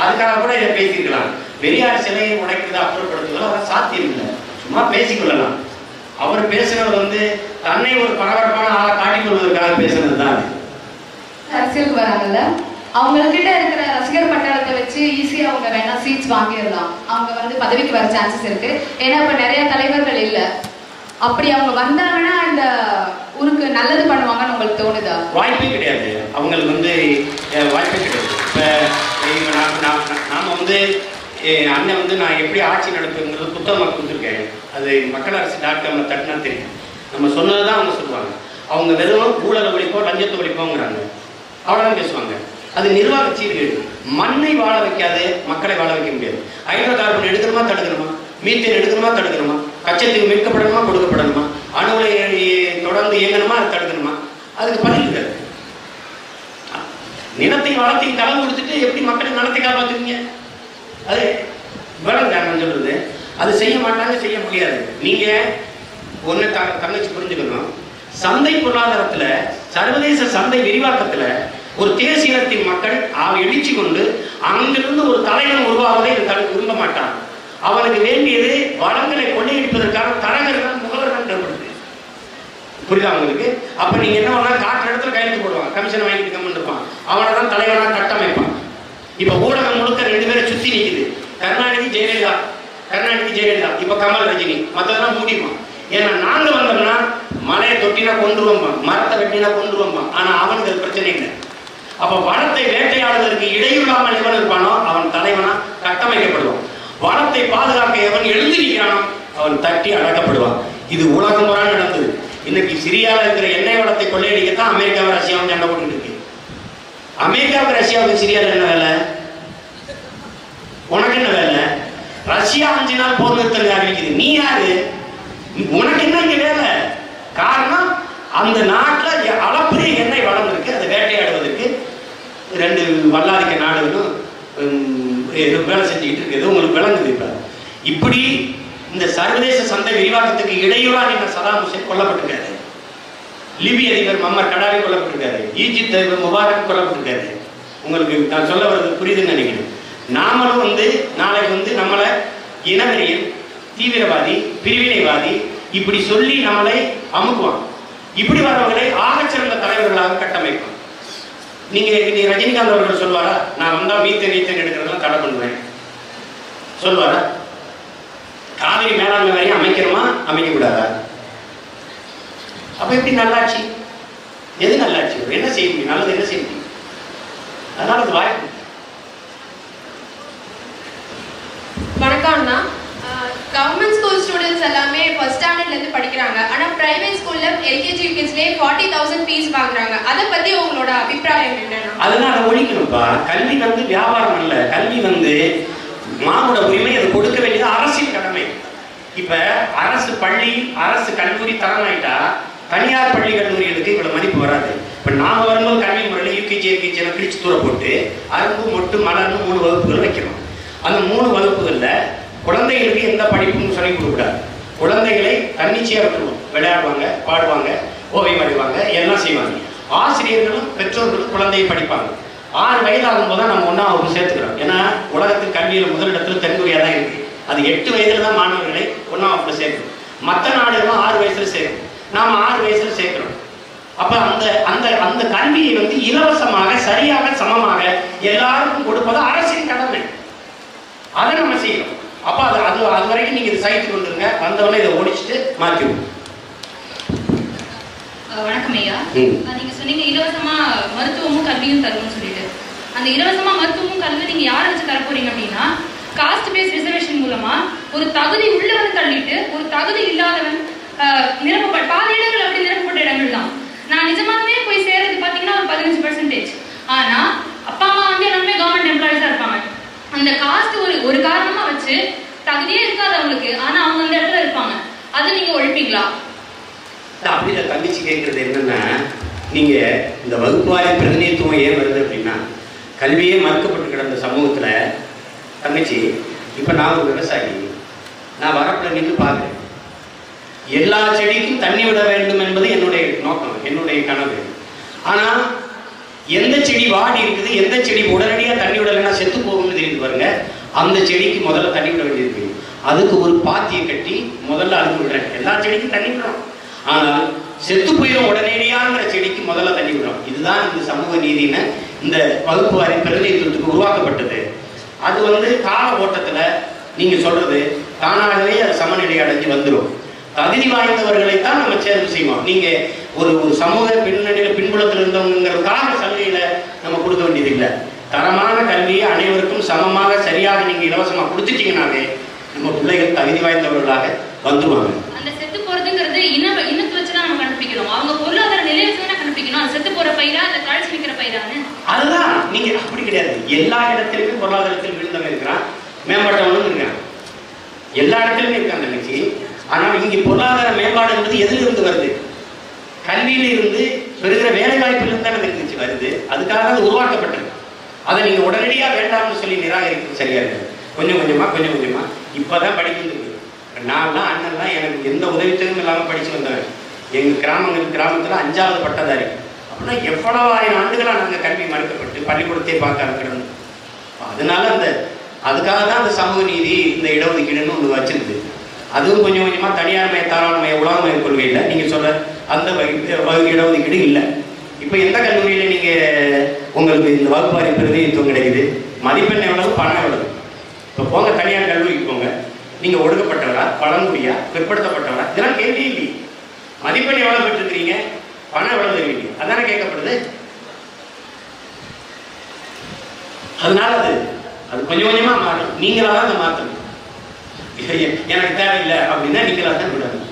அதுக்காக கூட இதை பேசியிருக்கலாம். பெரியார் சிலையை உடைக்கிறத அப்புறப்படுத்துவதில் அவர் சாத்தியம் இல்லை, சும்மா பேசிக்கொள்ளலாம். அவர் பேசுனது வந்து தன்னை ஒரு பரபரப்பான ஆளை காட்டிக் கொள்வதற்காக பேசுனது தான். அரசியலுக்கு வராங்கல்ல, அவங்கக்கிட்ட இருக்கிற ரசிகர் பட்டாளத்தை வச்சு ஈஸியாக அவங்க வேணா சீட்ஸ் வாங்கிடலாம். அவங்க வந்து பதவிக்கு வர சான்சஸ் இருக்கு. ஏன்னா இப்போ நிறைய தலைவர்கள் இல்லை. அப்படி அவங்க வந்தாங்கன்னா இந்த ஊருக்கு நல்லது பண்ணுவாங்கன்னு உங்களுக்கு தோணுதா? வாய்ப்பே கிடையாது, அவங்களுக்கு வந்து வாய்ப்பே கிடையாது. இப்போ நாம வந்து அண்ணன் வந்து நான் எப்படி ஆட்சி நடத்துங்கிறது புத்தகமாக கொடுத்துருக்கேன். அது மக்களரசு.com தட்டினா தெரியும். நம்ம சொன்னதுதான் அவங்க சொல்லுவாங்க. அவங்க வெறும் ஊழலை ஒழிப்போ லஞ்சத்தை ஒழிப்போங்கிறாங்க, அவ்வளோதான் பேசுவாங்க. அது நிர்வாக சீர்கேடு. மண்ணை வாழ வைக்காது, மக்களை வாழ வைக்க முடியாது. ஹைட்ரோ கார்பன் எடுக்கணுமா தடுக்கணுமா, மீத்தேன் எடுக்கணுமா தடுக்கணுமா, கச்சத்தீவு மீட்கப்படணுமா கொடுக்கப்படணுமா, அணுவை தொடர்ந்து இயங்கணுமா அதை தடுக்கணுமா, அதுக்கு பதில் இருக்காது. நிலத்தையும் வளத்தையும் கலந்து கொடுத்துட்டு எப்படி மக்களுக்கு மதத்தை காப்பாற்றுவீங்க? அது வேலை நான் சொல்றது. அது செய்ய மாட்டாங்க, செய்ய முடியாது. நீங்க ஒன்று தங்கச்சி புரிஞ்சுக்கணும். சந்தை பொருளாதாரத்துல, சர்வதேச சந்தை விரிவாக்கத்துல ஒரு தேசியத்தின் மக்கள் எழுச்சி கொண்டு அங்கிருந்து ஒரு தலைவன் உருவாவதை விரும்ப மாட்டான். அவனுக்கு வேண்டியது வளங்களை கொள்ளையடிப்பதற்கான தரகர்கள், முகவர்கள் தேவைப்படுது. புரியுதா உங்களுக்கு? அப்ப நீங்க என்ன பண்ணலாம், காட்டுற இடத்துல கையெழுத்து போடுவான், கமிஷன் வாங்கிட்டு கம்மன் இருப்பான், அவனை தான் தலைவனா கட்டமைப்பான். இப்ப ஊடகம் முழுக்க 2 பேரை சுத்தி நிக்குது. கருணாநிதி ஜெயலலிதா, இப்ப கமல் ரஜினி, மற்றதெல்லாம் மூடிப்பான். ஏன்னா நாங்க வந்தோம்னா மலையை தொட்டினா கொண்டு வம்பான், மரத்தை வெட்டினா கொண்டு வம்பான். ஆனா அவனுக்கு அது பிரச்சனை இல்லை. அப்ப வனத்தை வேட்டையாடுவதற்கு இடையில்லாமல் எவன் இருப்பானோ அவன் தலைவனா கட்டமைக்கப்படுவான். வனத்தை பாதுகாக்க எவன் எழுதி நிற்கிறானோ அவன் தட்டி அடக்கப்படுவான். இது உலகம் முறை நடந்தது. இன்னைக்கு சிரியாவில் இருக்கிற எண்ணெய் வளத்தை கொள்ளையடிக்கத்தான் அமெரிக்காவும் ரஷ்யாவும் சண்டை போட்டு இருக்கு. அமெரிக்காவுக்கு ரஷ்யாவுக்கு சிரியாவில் என்ன வேலை? உனக்கு என்ன வேலை? ரஷ்யா 5 நாள் போர் நிறுத்தம் அறிவிக்குது. நீ யாரு? உனக்கு என்ன இங்க வேலை? காரணம், அந்த நாட்டில் அளப்பரிய எண்ணெய் வளம் இருக்கு. அதை வேட்டையாடுவதற்கு 2 வல்லாதிக்க நாடுகளும் வேலை செஞ்சுக்கிட்டு இருக்குது. உங்களுக்கு விளங்குது. இப்படி இந்த சர்வதேச சந்தை விரிவாக்கத்துக்கு இடையூறா நீங்க சதாம் ஹுசேன் கொல்லப்பட்டிருக்காரு. லிபிய அதிபர் மம்மர் கடாரி கொல்லப்பட்டிருக்காரு. ஈஜிப்த் அதிபர் முபாரக் கொல்லப்பட்டிருக்காரு. உங்களுக்கு நான் சொல்ல வர்றது புரியுதுன்னு நினைக்கிறேன். நாமளும் நாளைக்கு நம்மளை இனவெறியல், தீவிரவாதி, பிரிவினைவாதி இப்படி சொல்லி நம்மளை அமுக்குவான். இப்படி வரவங்களை ஆகச்சிறந்த தலைவர்களாக கட்டமைப்பான். நீங்க ரஜினிகாந்த் அவர்கள் சொல்வாரா, நான் வந்தா மீத்தேன் எடுக்கிறதெல்லாம் தடை பண்ணுவேன் சொல்வாரா? காவிரி மேலாண்மை வாரியம் அமைக்கிறோமா, அமைக்க கூடாதா? அப்ப எப்படி நல்லாட்சி? எது நல்லாட்சி? என்ன செய்ய முடியும்? நல்லது என்ன செய்ய முடியும்? அதனால அது வாய்ப்பு. வணக்கம்ண்ணா. கவர்மெண்ட் ஸ்கூல் ஸ்டூடெண்ட்ஸ் எல்லாமே ஃபர்ஸ்ட் ஸ்டாண்டர்ட்லேருந்து படிக்கிறாங்க. ஆனால் ப்ரைவேட் ஸ்கூலில் எல்கேஜி யூகேஜிலே 40,000 ஃபீஸ் வாங்குறாங்க. அதை பற்றி உங்களோட அபிப்பிராயம் என்னன்னா? அதெல்லாம் அதை ஒழிக்கணும்ப்பா. கல்வி வியாபாரம் அல்ல. கல்வி மானுட உரிமை. அதை கொடுக்க வேண்டியது அரசின் கடமை. இப்ப அரசு பள்ளி, அரசு கல்லூரி தரமாயிட்டா தனியார் பள்ளி கல்லூரிகளுக்கு இவ்வளவு மதிப்பு வராது. இப்ப நாம வரும்போது கல்வி முறையில் யூகேஜி எல்கேஜி எல்லாம் கிழிச்சு தூர போட்டு அரும்பு, மொட்டு, மலர்னு 3 வகுப்புகள் வைக்கணும். அந்த 3 வகுப்புகள்ல குழந்தைகளுக்கு எந்த படிப்பும் சொல்லிக் கொடுக்கூடாது. குழந்தைகளை தன்னிச்சையா விட்டுருவோம். விளையாடுவாங்க, பாடுவாங்க, ஓவியம் வரைவாங்க, எல்லாம் செய்வாங்க. ஆசிரியர்களும் பெற்றோர்களும் குழந்தையை படிப்பாங்க. 6 வயது ஆகும்போது தான் நம்ம 1ஆம் வகுப்பு சேர்த்துக்கிறோம். ஏன்னா உலகத்தில் கல்வியில் முதலிடத்தில் தென்கொரியா தான் இருக்கு. அது 8 வயதுல தான் மாணவர்களை 1ஆம் வகுப்புல சேர்க்கணும். மற்ற நாடுகளும் 6 வயசுல சேர்க்கணும். நாம 6 வயசுல சேர்க்கிறோம். அப்ப அந்த கல்வியை இலவசமாக, சரியாக, சமமாக எல்லாருக்கும் கொடுப்பது அரசின் கடமை. அதை நம்ம செய்யணும். அப்ப அது வரைக்கும் நீங்க இதை சகித்து கொண்டுருங்க. வந்தவொடனே இதை ஒழிச்சுட்டு மாற்றிடுவோம். வணக்கம் ஐயா. நீங்க சொன்னீங்க இலவசமா மருத்துவமும் கல்வியும் தரணும்னு சொல்லிட்டு. அந்த இலவசமா மருத்துவமும் கல்வி நீங்க யாரை வச்சு தர போறீங்க அப்படின்னா, காஸ்ட் பேஸ்ட் ரிசர்வேஷன் மூலமா ஒரு தகுதி உள்ளவன் தள்ளிட்டு ஒரு தகுதி இல்லாதவன் நிரப்பப்பட்ட பாதி இடங்கள் அப்படி நிரப்பப்பட்ட இடங்கள் தான். நான் நிஜமாவே போய் சேர்றது பாத்தீங்கன்னா ஒரு 15%. ஆனா அப்பா அம்மா எல்லாமே கவர்மெண்ட் எம்ப்ளாயிஸா இருப்பாங்க. அந்த காஸ்ட் ஒரு காரணமா வச்சு தகுதியே இருக்காதவங்களுக்கு ஆனா அவங்க அந்த இடத்துல இருப்பாங்க. அது நீங்க ஒழிப்பீங்களா? அப்படி தங்கச்சி கேட்கறது என்னன்னா, நீங்க இந்த வகுப்புவாரி பிரதிநிதித்துவம் ஏன் வருது அப்படின்னா, கல்வியே மறுக்கப்பட்டு கிடந்த சமூகத்துல தங்கச்சி, இப்ப நான் ஒரு விவசாயி, நான் வரப்புல நின்று பார்க்கிறேன். எல்லா செடிக்கும் தண்ணி விட வேண்டும் என்பது என்னுடைய நோக்கம், என்னுடைய கனவு. ஆனா எந்த செடி வாடி இருக்குது, எந்த செடி உடனடியா தண்ணி விடலைன்னா செத்து போகும்னு தெரியுது பாருங்க. அந்த செடிக்கு முதல்ல தண்ணி விட வேண்டியிருக்கு. அதுக்கு ஒரு பாத்தியை கட்டி முதல்ல அதுக்கு விடுறேன். எல்லா செடிக்கும் தண்ணி விடுறோம். ஆனால் செத்து போயிடும் உடனடியாங்கிற செடிக்கு முதல்ல தண்ணி விடுறோம். இதுதான் இந்த சமூக நீதின்னு இந்த வகுப்பு வாரி பிரதிநிதித்துவத்துக்கு உருவாக்கப்பட்டது. அது கால ஓட்டத்துல நீங்க சொல்றது தானாகவே அது சமநிலை அடைஞ்சு வந்துடும். தகுதி வாய்ந்தவர்களைத்தான் நம்ம தேர்வு செய்வோம். நீங்க ஒரு சமூக பின்புலத்தில் இருந்தவங்கிறதுக்காக சலுகையில நம்ம கொடுக்க வேண்டியது இல்லை. தரமான கல்வியை அனைவருக்கும் சமமாக சரியாக நீங்க இலவசமா கொடுத்துட்டீங்கன்னாவே நம்ம பிள்ளைகள் தகுதி வாய்ந்தவர்களாக வந்துருவாங்க. அந்த செத்து போறதுங்கிறது இனத்தை வச்சுதான் நம்ம கண்டுபிடிக்கணும். அவங்க பொருளாதார நிலையை வச்சுதான் கண்டுபிடிக்கணும். அது செத்து போற பயிரா இல்ல காய்ச்சி நிற்கிற பயிரான்னு அதுதான். நீங்க அப்படி கிடையாது. எல்லா இடத்திலுமே பொருளாதாரத்தில் விழுந்தவன் இருக்கிறான், மேம்பட்டவனும் இருக்கான். எல்லா இடத்துலயுமே இருக்காங்க தங்கச்சி. ஆனால் இங்கே பொருளாதார மேம்பாடு என்பது எதிலிருந்து வருது? கல்வியில இருந்து பெறுகிற வேலை வாய்ப்பிலிருந்து தான் தங்கச்சி வருது. அதுக்காக அது உருவாக்கப்பட்டது. அதை நீங்க உடனடியா வேண்டாம்னு சொல்லி நிராகரிக்கிறது சரியா இருக்கு. கொஞ்சம் கொஞ்சமா இப்பதான் படிக்கிறது. நான்லாம் அண்ணன்லாம் எனக்கு எந்த உதவித்தவும் இல்லாமல் படிச்சு வந்தவன். எங்க கிராமத்துல 5வது பட்டதாரி. அப்படின்னா எவ்வளவு 1000 ஆண்டுகளாக நாங்கள் கல்வி மறுக்கப்பட்டு பள்ளிக்கூடத்தை பார்க்க இருக்கிறோம். அதனால அதுக்காக தான் அந்த சமூக நீதி இந்த இடஒதுக்கீடுன்னு ஒன்று வச்சிருக்கு. அதுவும் கொஞ்சம் கொஞ்சமா தனியார்மய தாராளமய உலகமய கொள்கையில் நீங்க சொல்ற அந்த இடஒதுக்கீடு இல்லை. இப்போ எந்த கல்லூரியில நீங்க உங்களுக்கு இந்த வகுப்பாரி பிரதிநிதித்துவம் கிடைக்குது? மதிப்பெண் எவ்வளவு, பணம் எவ்வளவு? இப்போ போங்க தனியார் கல்லூரிக்கு போங்க, நீங்க ஒடுக்கப்பட்டவரா, பழங்குடியா, பிற்படுத்தப்பட்டவரா, இதெல்லாம் கேள்வி இல்லை. மதிப்பெண் எவ்வளவு பெற்றிருக்கிறீங்க, பணம் எவ்வளவு தருவீங்க, அதானே கேட்கப்படுது. அதனால அது கொஞ்சம் கொஞ்சமா மாறும். நீங்களா தான் அதை மாற்றணும். எனக்கு தேவையில்லை அப்படின்னா நீங்களா தான் விடணும்.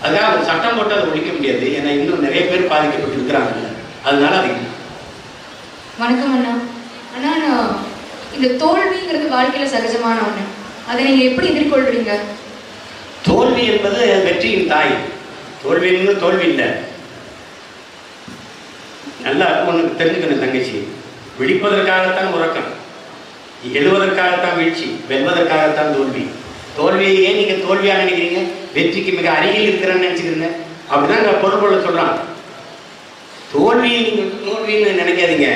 அதுக்காக ஒரு சட்டம் போட்டு அதை ஒழிக்க முடியாது. ஏன்னா இன்னும் நிறைய பேர் பாதிக்கப்பட்டு இருக்கிறாங்க. அதனால அது வணக்கம் அண்ணா. அண்ணா, இந்த தோல்விங்கிறது வாழ்க்கையில சகஜமான ஒண்ணு. அதை நீங்க எப்படி எதிர்கொள்றீங்க? தோல்வி என்பது வெற்றியின் தாய். தோல்வி என்பது தோல்வி இல்லை. நல்லா ஒன்று தெரிஞ்சுக்கணும் தங்கச்சி. விழிப்பதற்காகத்தான் உறக்கம், எழுவதற்காகத்தான் வீழ்ச்சி, வெல்வதற்காகத்தான் தோல்வி. தோல்வியே நீங்க தோல்வியா நினைக்கிறீங்க, வெற்றிக்கு மிக அருகில் இருக்கிறேன்னு நினைச்சுக்கிறீங்க. அப்படிதான் பொறுப்புள்ள சொல்றான். தோல்வியை நீங்க தோல்வின்னு நினைக்காதீங்க,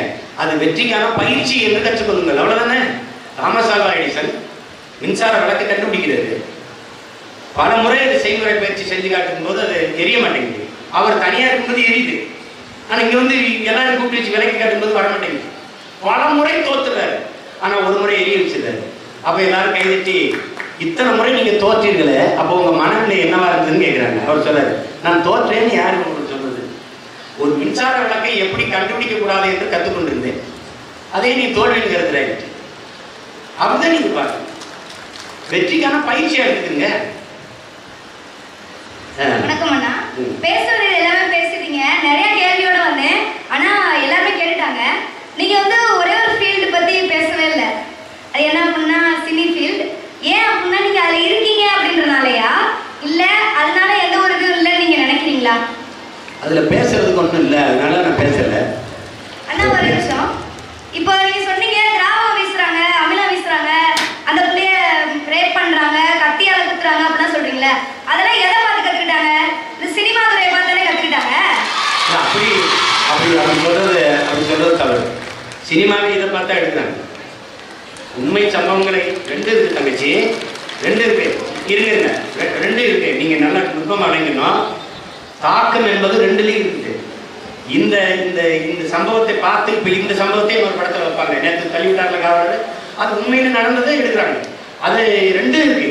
அது வெற்றிக்கான பயிற்சி என்று கற்றுக்கொள்ளுங்கள். அவ்வளவுதானே. தாமஸ் ஆல்வா எடிசன் மின்சார விளக்கு கண்டுபிடிக்கிறது. பல முறை அது செய்முறை பயிற்சி செஞ்சு காட்டும் போது அது எரிய மாட்டேங்குது. அவர் தனியா இருக்கும்போது எரியுது. ஆனா இங்க வந்து எல்லாரும் கூப்பிட்டு வச்சு விளக்கு காட்டும்போது வர மாட்டேங்குது. பல முறை தோத்துறாரு, ஆனா ஒரு முறை எரிய வச்சிருந்தாரு. அப்ப எல்லாரும் கைதட்டி, இத்தனை முறை நீங்க தோற்றீர்களே, அப்போ உங்க மனநிலை என்னவா இருந்ததுன்னு கேட்கிறாங்க. அவர் சொல்றாரு, நான் தோற்றேன்னு யாரு உங்களுக்கு சொல்றது? ஒரு மின்சார விளக்கை எப்படி கண்டுபிடிக்க கூடாது என்று கற்றுக்கொண்டிருந்தேன். அதே நீ தோல்வின்னு கருத்துறாயிட்டு. அப்படிதான் நீங்க பாருங்க, வெற்றிக்கான பயிற்சியா எடுத்துக்கங்க. வணக்கம் அண்ணா. பேசுறது எல்லாமே பேசுறீங்க, நிறைய கேள்வியோட வந்தேன். ஆனா எல்லாருமே கேட்டுட்டாங்க. நீங்க வந்து ஒரே ஒரு ஃபீல்டு பத்தி பேசவே இல்லை. அது என்ன அப்படின்னா சினி ஃபீல்டு. ஏன் அப்படின்னா நீங்க அதுல இருக்கீங்க அப்படின்றனாலயா, இல்ல அதனால எந்த ஒரு இதுவும் இல்லைன்னு நீங்க நினைக்கிறீங்களா? அதுல பேசுறதுக்கு ஒண்ணும் இல்லை, அதனால நான் பேசல. அண்ணா ஒரு நிமிஷம். இப்போ நீங்க சொன்னீங்க திராவகம் வீசுறாங்க, அமிலம் வீசுறாங்க, அந்த பிள்ளைய ரேப் பண்றாங்க, கத்தியால குத்துறாங்க அப்படிலாம் சொல்றீங்களே, அதெல்லாம் எதை பார்த்து கத்துக்கிட்டாங்க? இந்த சினிமா துறையை பார்த்து தானே கத்துக்கிட்டாங்க. அப்படி சொல்றது தவறு. சினிமாவை இதை பார்த்தா எடுக்கிறாங்க. உண்மை சம்பவங்களை 2 இருக்கு தங்கச்சி, 2 இருக்கு. இருங்க, 2 இருக்கு. நீங்க நல்லா நுட்பம் அடைங்கணும். தாக்கம் என்பது 2லயும் இருக்குது. இந்த இந்த இந்த சம்பவத்தை பார்த்து இப்ப இந்த சம்பவத்தை ஒரு படத்துல வைப்பாங்க. நேற்று தள்ளிவிட்டார்ல காவலர், அது உண்மையில நடந்ததை எடுக்கிறாங்க. அது 2 இருக்கு.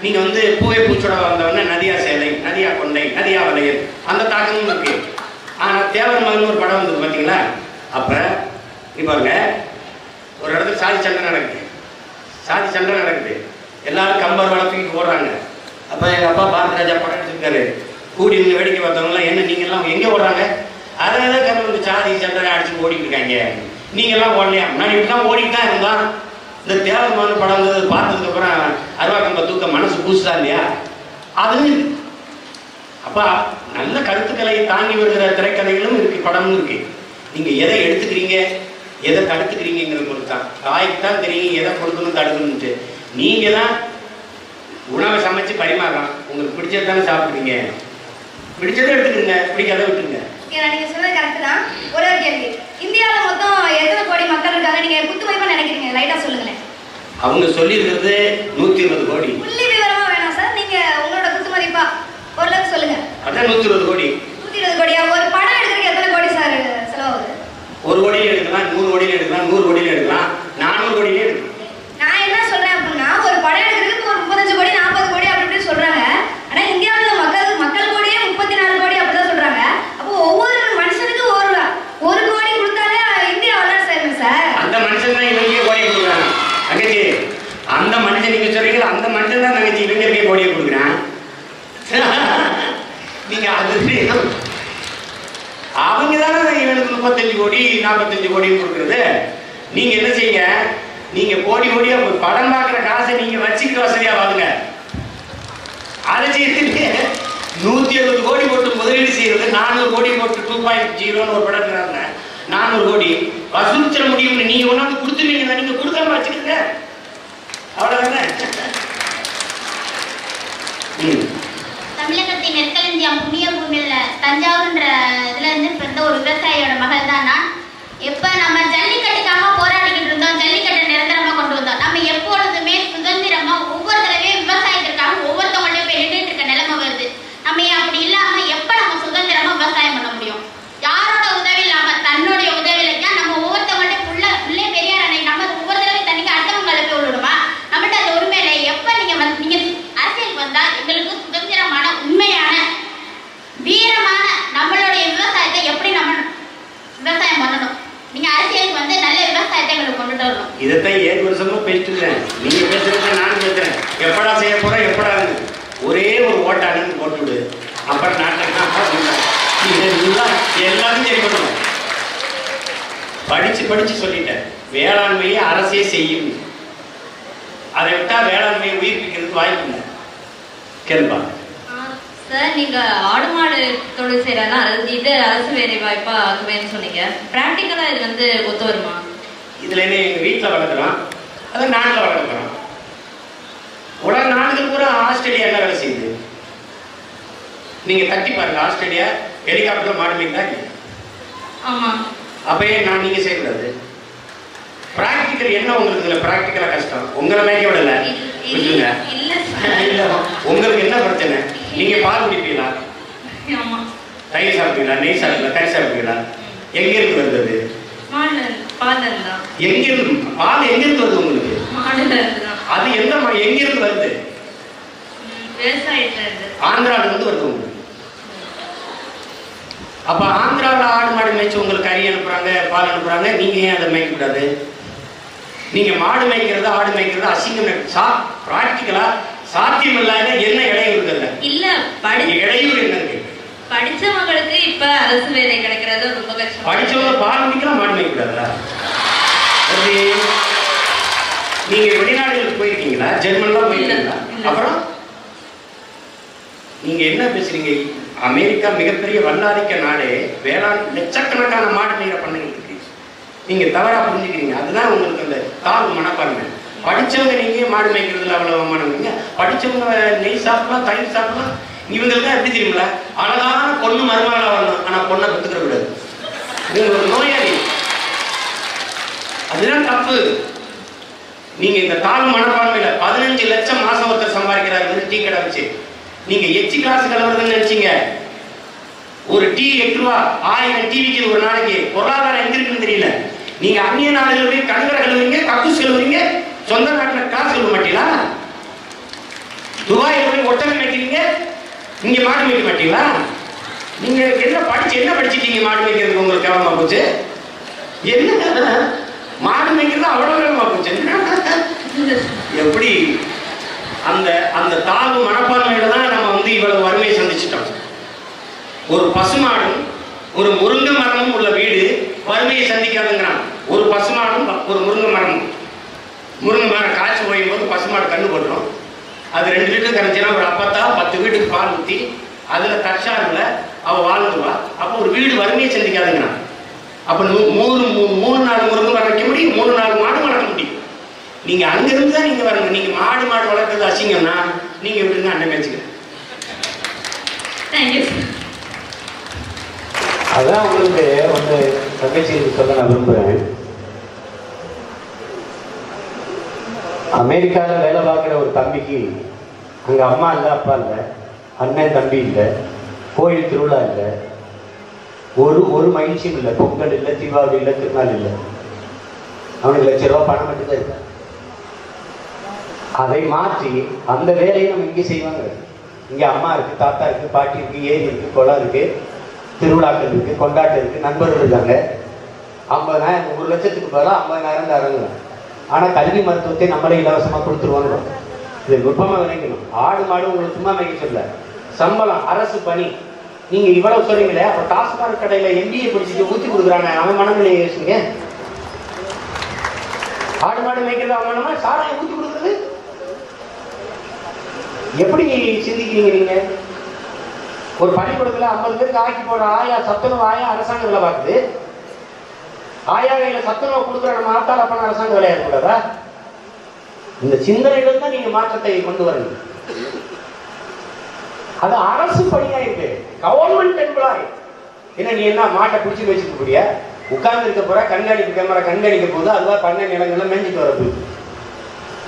நீங்க வந்து பூவை பூச்சோட வந்தவொடனே நதியா சேலை, நதியா கொண்டை, நதியா வளையல், அந்த தாக்கமும் இருக்கு. ஆனா தேவர் மகன் ஒரு படம் வந்தது பாத்தீங்களா? அப்ப பாருங்க, ஒரு இடத்துல சாதி சண்டை நடக்குது. எல்லாரும் கம்பர் வளர்த்துக்கிட்டு ஓடுறாங்க. அப்ப எங்க அப்பா பாரதிராஜா படம் எடுத்துருக்காரு. கூடி நின்று வேடிக்கை பார்த்தவங்களாம், என்ன நீங்க எல்லாம் எங்க ஓடுறாங்க? அதனால கம்பர் சாதி சண்டை அடிச்சு ஓடிட்டு இருக்காங்க, நீங்க எல்லாம் ஓடலையா? நான் இப்படிலாம் ஓடிட்டு தான் இருந்தான். இந்த தேவர் மகன் படம் வந்து பார்த்ததுக்கு அப்புறம் அருவா கம்ப தூக்க மனசு பூசுதா இல்லையா? அது அப்ப நல்ல கருத்துக்களை தாங்கி வருகிற திரைக்கதைகளும் இருக்கு, படமும் இருக்கு. நீங்க எதை எடுத்துக்கிறீங்க, எதை தடுத்துக்கிறீங்கிற பொறுத்து தான். தாய்க்கு தான் தெரியும் எதை கொடுக்கணும் தடுக்கணும்ட்டு. நீங்க தான் உணவை சமைச்சு பரிமாறலாம். உங்களுக்கு பிடிச்சது தானே சாப்பிடுறீங்க, பிடிச்சதை எடுத்துக்கிறீங்க, பிடிக்காத விட்டுருங்க. நீங்க சொன்னது கரெக்ட் தான். ஒரே ஒரு கேள்வி, இந்தியாவில் மொத்தம் எத்தனை கோடி மக்கள் இருக்காங்க நீங்க குத்துமதிப்பா நினைக்கிறீங்க? லைட்டா சொல்லுங்களேன். அவங்க சொல்லி இருக்கிறது 120 கோடி. புள்ளி விவரமா வேணாம் சார், நீங்க உங்களோட குத்துமதிப்பா ஓரளவுக்கு சொல்லுங்க. அதான் 120 கோடி. 120 கோடியா? ஒரு படம் எடுக்கிறதுக்கு எத்தனை கோடி சார் செலவாகுது? 1 கோடியில எடுக்கலாம், 100 கோடியில எடுக்கலாம், 100 கோடியில எடுக்கலாம், 400 கோடியில எடுக்கலாம். நான் என்ன சொல்றேன் அப்படின்னா, ஒரு படம் எடுக்கிறதுக்கு ஒரு 35 கோடி 40 கோடி அப்படின்னு சொல்றாங்க. ஆனா இந்தியாவில் மக்கள் கோடியே 34 கோடி அப்படிதான் சொல்றாங்க. அப்போ ஒவ்வொரு மனுஷனுக்கு ஒரு கோடி கொடுத்தாலே இந்தியா வளர்ச்சி செய்யணும் சார். அந்த மனுஷன் தான் இவங்க கோடியை கொடுக்குறாங்க தங்கச்சி. அந்த மனுஷன் நீங்க சொல்றீங்க, அந்த மனுஷன் தான் தங்கச்சி இவங்க கோடியை கொடுக்குறான். நீங்க அது அவங்க தானே இவனுக்கு 35 கோடி 45 கோடின்னு கொடுக்குறது. நீங்க என்ன செய்யுங்க, நீங்க கோடி கோடியா படம் பார்க்குற காசை நீங்க வச்சுக்கிற வசதியா வாங்க. அதை செய்யுங்க. 170 கோடி போட்டு முதலீடு செய்யறது, 400 கோடி போட்டு 2.0 ஒரு படம் இருக்கிறாங்க. 400 கோடி வசூலிச்சிட முடியும்னு நீங்க ஒன்னாந்து கொடுத்துருவீங்க, நீங்க கொடுக்காம வச்சுக்கோங்க, அவ்வளவுதானே. தமிழகத்தின் நெற்களஞ்சியம் புண்ணிய பூமியில தஞ்சாவூர்ன்ற இதுல இருந்து பிறந்த ஒரு விவசாயியோட மகள் தான் நான். எப்ப நம்ம ஜல்லிக்கட்டுக்காக போராடிக்கிட்டு இருந்தோம், ஜல்லிக்கட்டை நிரந்தரமா கொண்டு வந்தோம். நம்ம எப்பொழுதுமே சுதந்திரமா ஒவ்வொரு தடவையும் விவசாயத்திற்காக ஒவ்வொருத்தவங்கள்ட்ட போய் நின்றுட்டு இருக்க நிலைமை வருது. நம்ம அப்படி இல்லாம எப்ப நம்ம சுதந்திரமா விவசாயம் பண்ண முடியும்? யாரோட உதவி இல்லாம தன்னுடைய உதவியில நம்ம ஒவ்வொருத்தவங்கள்ட்ட உள்ளே பெரியார் அணை நம்ம ஒவ்வொரு தடவையும் தண்ணிக்கு அடுத்தவங்களை போய் விடணுமா? நம்மகிட்ட அந்த உரிமை இல்லை. எப்ப நீங்க அரசியல் வந்தா எங்களுக்கு சுதந்திரமான உண்மையான வீரமான நம்மளுடைய விவசாயத்தை எப்படி நம்ம விவசாயம் பண்ணணும், நீங்க அரசியலுக்கு வந்து நல்ல விவசாயத்தை எங்களுக்கு கொண்டுட்டு வரணும். இதைத்தான் 7 வருஷமா பேசிட்டு இருக்கேன். நீங்க பேசுறதுக்கு நான் பேசுறேன். எப்படா செய்ய போறேன், எப்படா ஒரே ஒரு ஓட்டானு போட்டு விடு, அப்புறம் நாட்டுக்கு எல்லாத்தையும் சரி பண்ணணும். படிச்சு சொல்லிட்டேன். வேளாண்மையை அரசே செய்யும். அதை விட்டா வேளாண்மையை உயிர்ப்பிக்கிறதுக்கு வாய்ப்பு இல்லை. கேள்வா சார், நீங்க ஆடு மாடு தொழில் செய்யறதா இது அரசு வேலை வாய்ப்பா ஆகுவேன்னு சொன்னீங்க. பிராக்டிக்கலா இது வந்து ஒத்து வருமா? இதுல என்ன எங்க வீட்டுல வளர்க்குறோம், அதை நாட்டில் வளர்க்குறோம். உலக நாடுகள் பூரா ஆஸ்திரேலியா என்ன வேலை செய்யுது நீங்க தட்டி பாருங்க. ஆஸ்திரேலியா ஹெலிகாப்டர் மாடு மேய்க்குதா? ஆமா. அப்பயே நான் நீங்க செய்யக்கூடாது. பிராக்டிக்கல் என்ன உங்களுக்கு இதுல பிராக்டிக்கலா கஷ்டம்? உங்களை மேய்க்க விடல, இல்ல உங்களுக்கு என்ன பிரச்சனை? நீங்க பால் குடிப்பீங்களா, தயிர் சாப்பிடுவீங்களா, நெய் சாப்பிடுவீங்களா, கறி சாப்பிடுவீங்களா? எங்க இருந்து வருது? எங்க இருந்து பால் எங்க இருந்து வருது உங்களுக்கு? அது என்ன எங்க இருந்து வருது? ஆந்திரால இருந்து வருது உங்களுக்கு. அப்ப ஆந்திரால ஆடு மாடு மேய்ச்சி உங்களுக்கு கறி அனுப்புறாங்க, பால் அனுப்புறாங்க. நீங்க ஏன் அதை மேய்க்க கூடாது? நீங்க மாடு மேய்க்கிறது ஆடு மேய்க்கிறது அசிங்கம். பிராக்டிக்கலா சாத்தியம் இல்லாத என்ன இடையூறு இல்ல இடையூறு என்ன இருக்கு? படிச்சவங்களுக்கு இப்ப அரசு வேலை கிடைக்கிறது ரொம்ப கஷ்டம். படிச்சவங்க பால் குடிக்கலாம், மாடு மேய்க்க கூடாதா? நீங்க வெளிநாடுகளுக்கு போயிருக்கீங்களா? ஜெர்மன்லாம் போயிருக்கீங்களா? அப்புறம் நீங்க என்ன பேசுறீங்க? அமெரிக்கா மிகப்பெரிய வல்லாதிக்க நாடே, வேளாண் லட்சக்கணக்கான மாடு மேய்கிற பண்ணைகள் இருக்கு. நீங்க தவறா புரிஞ்சுக்கிறீங்க. அதுதான் உங்களுக்கு அந்த தாழ்வு மனப்பான்மை. படிச்சவங்க நீங்க மாடு மேய்க்கிறதுல அவ்வளவு அவமானங்க. படிச்சவங்க நெய் சாப்பிடலாம், தயிர் சாப்பிடலாம். இவங்களுக்கு எப்படி தெரியுமில்ல, அழகான பொண்ணு மருமகளா வரணும், ஆனா பொண்ணை பெற்றுக்கிற கூடாது. நீங்க ஒரு நோயாளி, அதுதான் தப்பு. நீங்க இந்த தாழ்வு மனப்பான்மையில 15 லட்சம் மாசம் ஒருத்தர் சம்பாதிக்கிறாரு டீ கடை வச்சு. நீங்க எச்சி காசு கலவரதுன்னு நினைச்சீங்க. ஒரு டீ 8 ரூபா, 1000 டீ விற்கிது ஒரு நாளைக்கு. பொருளாதாரம் எங்க இருக்குன்னு தெரியல. நீங்க அந்நிய நாடுகள் போய் கலவர கழுவுறீங்க, கக்கூஸ் கழுவுறீங்க, சொந்த நாட்டில் காசு கழுவ மாட்டீங்களா? துபாயில் போய் ஒட்டகம் மேய்க்கிறீங்க, இங்க மாடு மேய்க்க மாட்டீங்களா? நீங்க என்ன படிச்சிட்டீங்க மாடு மேய்க்கிறதுக்கு? உங்களுக்கு கேவலமா போச்சு. என்ன மாடு மேய்க்கிறது அவ்வளவு கேவலமா போச்சு. எப்படி அந்த அந்த தாழ்வு மனப்பான்மையில தான் நம்ம வந்து இவ்வளவு வறுமையை சந்திச்சிட்டோம். ஒரு பசுமாடும் ஒரு முருங்கை மரமும் உள்ள வீடு வறுமையை சந்திக்காதுங்கிறான். ஒரு பசுமாடும் ஒரு முருங்கை மரம் காய்ச்சி போயும் போது பசுமாடு கண்ணு போட்டுரும். அது 2 லிட்டர் கரைஞ்சினா ஒரு அப்பத்தா 10 வீட்டுக்கு பால் ஊற்றி அதில் தற்சார்பில் அவள் வாழ்ந்துவா. அப்போ ஒரு வீடு வறுமையை சந்திக்காதுங்கிறான். அப்போ 3-4 முருங்கை மரம் வைக்க முடியும், 3-4 மாடு வளர்க்க முடியும். நீங்க அங்கிருந்து தான் நீங்க வரணும். நீங்க மாடு வளர்க்கறது அசிங்கம்னா நீங்க எப்படின்னா அண்ணன் பேச்சுக்கிறேன். அதான் உங்களுக்கு வந்து தங்கச்சி சொல்ல நான் விரும்புகிறேன். அமெரிக்காவில் வேலை பார்க்குற ஒரு தம்பிக்கு அங்கே அம்மா இல்லை, அப்பா இல்லை, அண்ணன் தம்பி இல்லை, கோயில் திருவிழா இல்லை, ஒரு மகிழ்ச்சியும் இல்லை, பொங்கல் இல்லை, தீபாவளி இல்லை, திருநாள் இல்லை. அவனுக்கு ₹1,00,000 பணம் மட்டும்தான் இல்லை. அதை மாற்றி அந்த வேலையை நம்ம இங்கே செய்வாங்க. இங்கே அம்மா இருக்குது, தாத்தா இருக்குது, பாட்டி இருக்குது, ஏரி இருக்குது, குளம் இருக்குது, திருவிழாக்கள் இருக்குது, கொண்டாட்டம் இருக்குது, நண்பர்கள் இருக்காங்க. 50,000 1 லட்சத்துக்கு பதிலாக 50,000 இறங்குவேன். ஆனால் கல்வி மருத்துவத்தை நம்மளே இலவசமாக கொடுத்துருவாங்க. இதை நுட்பமாக நினைக்கணும். ஆடு மாடு உங்களுக்கு சும்மா மேய்க்க சொல்ல, சம்பளம், அரசு பணி. நீங்கள் இவ்வளவு சொல்றீங்களே, அப்போ டாஸ்மாக் கடையில் MBA படிச்சுட்டு ஊற்றி கொடுக்குறாங்க, அவன் மனநிலையை யோசிங்க. ஆடு மாடு மேய்க்கிறது அவமானமா? சாராயம் ஊற்றி கொடுக்குறது எப்படி சிந்திக்கிறீங்க நீங்க? ஒரு பள்ளிக்கூடத்துல 50 பேருக்கு ஆக்கி போடுற ஆயா, சத்துணவு ஆயா அரசாங்க வேலை பார்க்குது. ஆயாவையில சத்துணவு கொடுக்குற நம்ம ஆத்தால் அப்பன அரசாங்க வேலையா கூடாதா? இந்த சிந்தனைகள் தான் நீங்க மாற்றத்தை கொண்டு வரணும். அது அரசு பணியா இருக்கு, கவர்மெண்ட் எம்ப்ளாய். என்ன நீ என்ன மாட்டை பிடிச்சி வச்சுக்க கூடிய உட்கார்ந்து இருக்க போற, கண்காணிப்பு கேமரா கண்காணிக்க போது அதுதான் பண்ணை நிலங்கள்ல மேஞ்சிட்டு வர போகுது.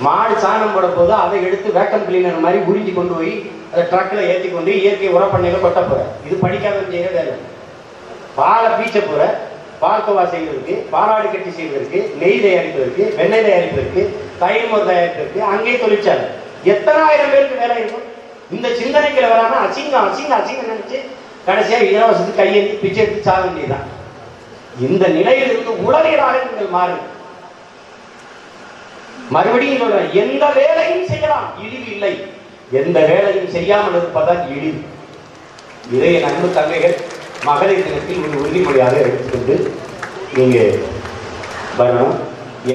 மாடு சாணம் போட போது அதை எடுத்து வேக்கம் கிளீனர் மாதிரி உறிஞ்சி கொண்டு போய் அதை ட்ரக்ல ஏற்றி கொண்டு இயற்கை உர பண்ணையில கொட்ட போற. இது படிக்காத செய்யற வேலை. பாலை பீச்ச போற, பால்கோவா செய்வதற்கு, பாலாடு கட்டி செய்வதற்கு, நெய் தயாரிப்பதற்கு, வெண்ணெய் தயாரிப்பதற்கு, தயிர் மோர் தயாரிப்பதற்கு அங்கே தொழிற்சாலை. எத்தனாயிரம் பேருக்கு வேலை இருக்கும்? இந்த சிந்தனைகளை வராம அசிங்கம் அசிங்கம் அசிங்கம் நினைச்சு கடைசியா இலவசத்துக்கு கையெழுத்தி பிச்சை எடுத்து சாக வேண்டியதுதான். இந்த நிலையில் இருந்து உளவியலாக நீங்கள் மாறுங்க. மறுபடியும் சொல்றேன், எந்த வேலையும் செய்யலாம், இழிவு இல்லை. எந்த வேலையும் செய்யாமல் இருப்பதால் இழிவு. இதை என் அன்பு தங்கைகள் மகளிர் தினத்தில் ஒரு உறுதிமொழியாக எடுத்துக்கொண்டு நீங்க வரணும்.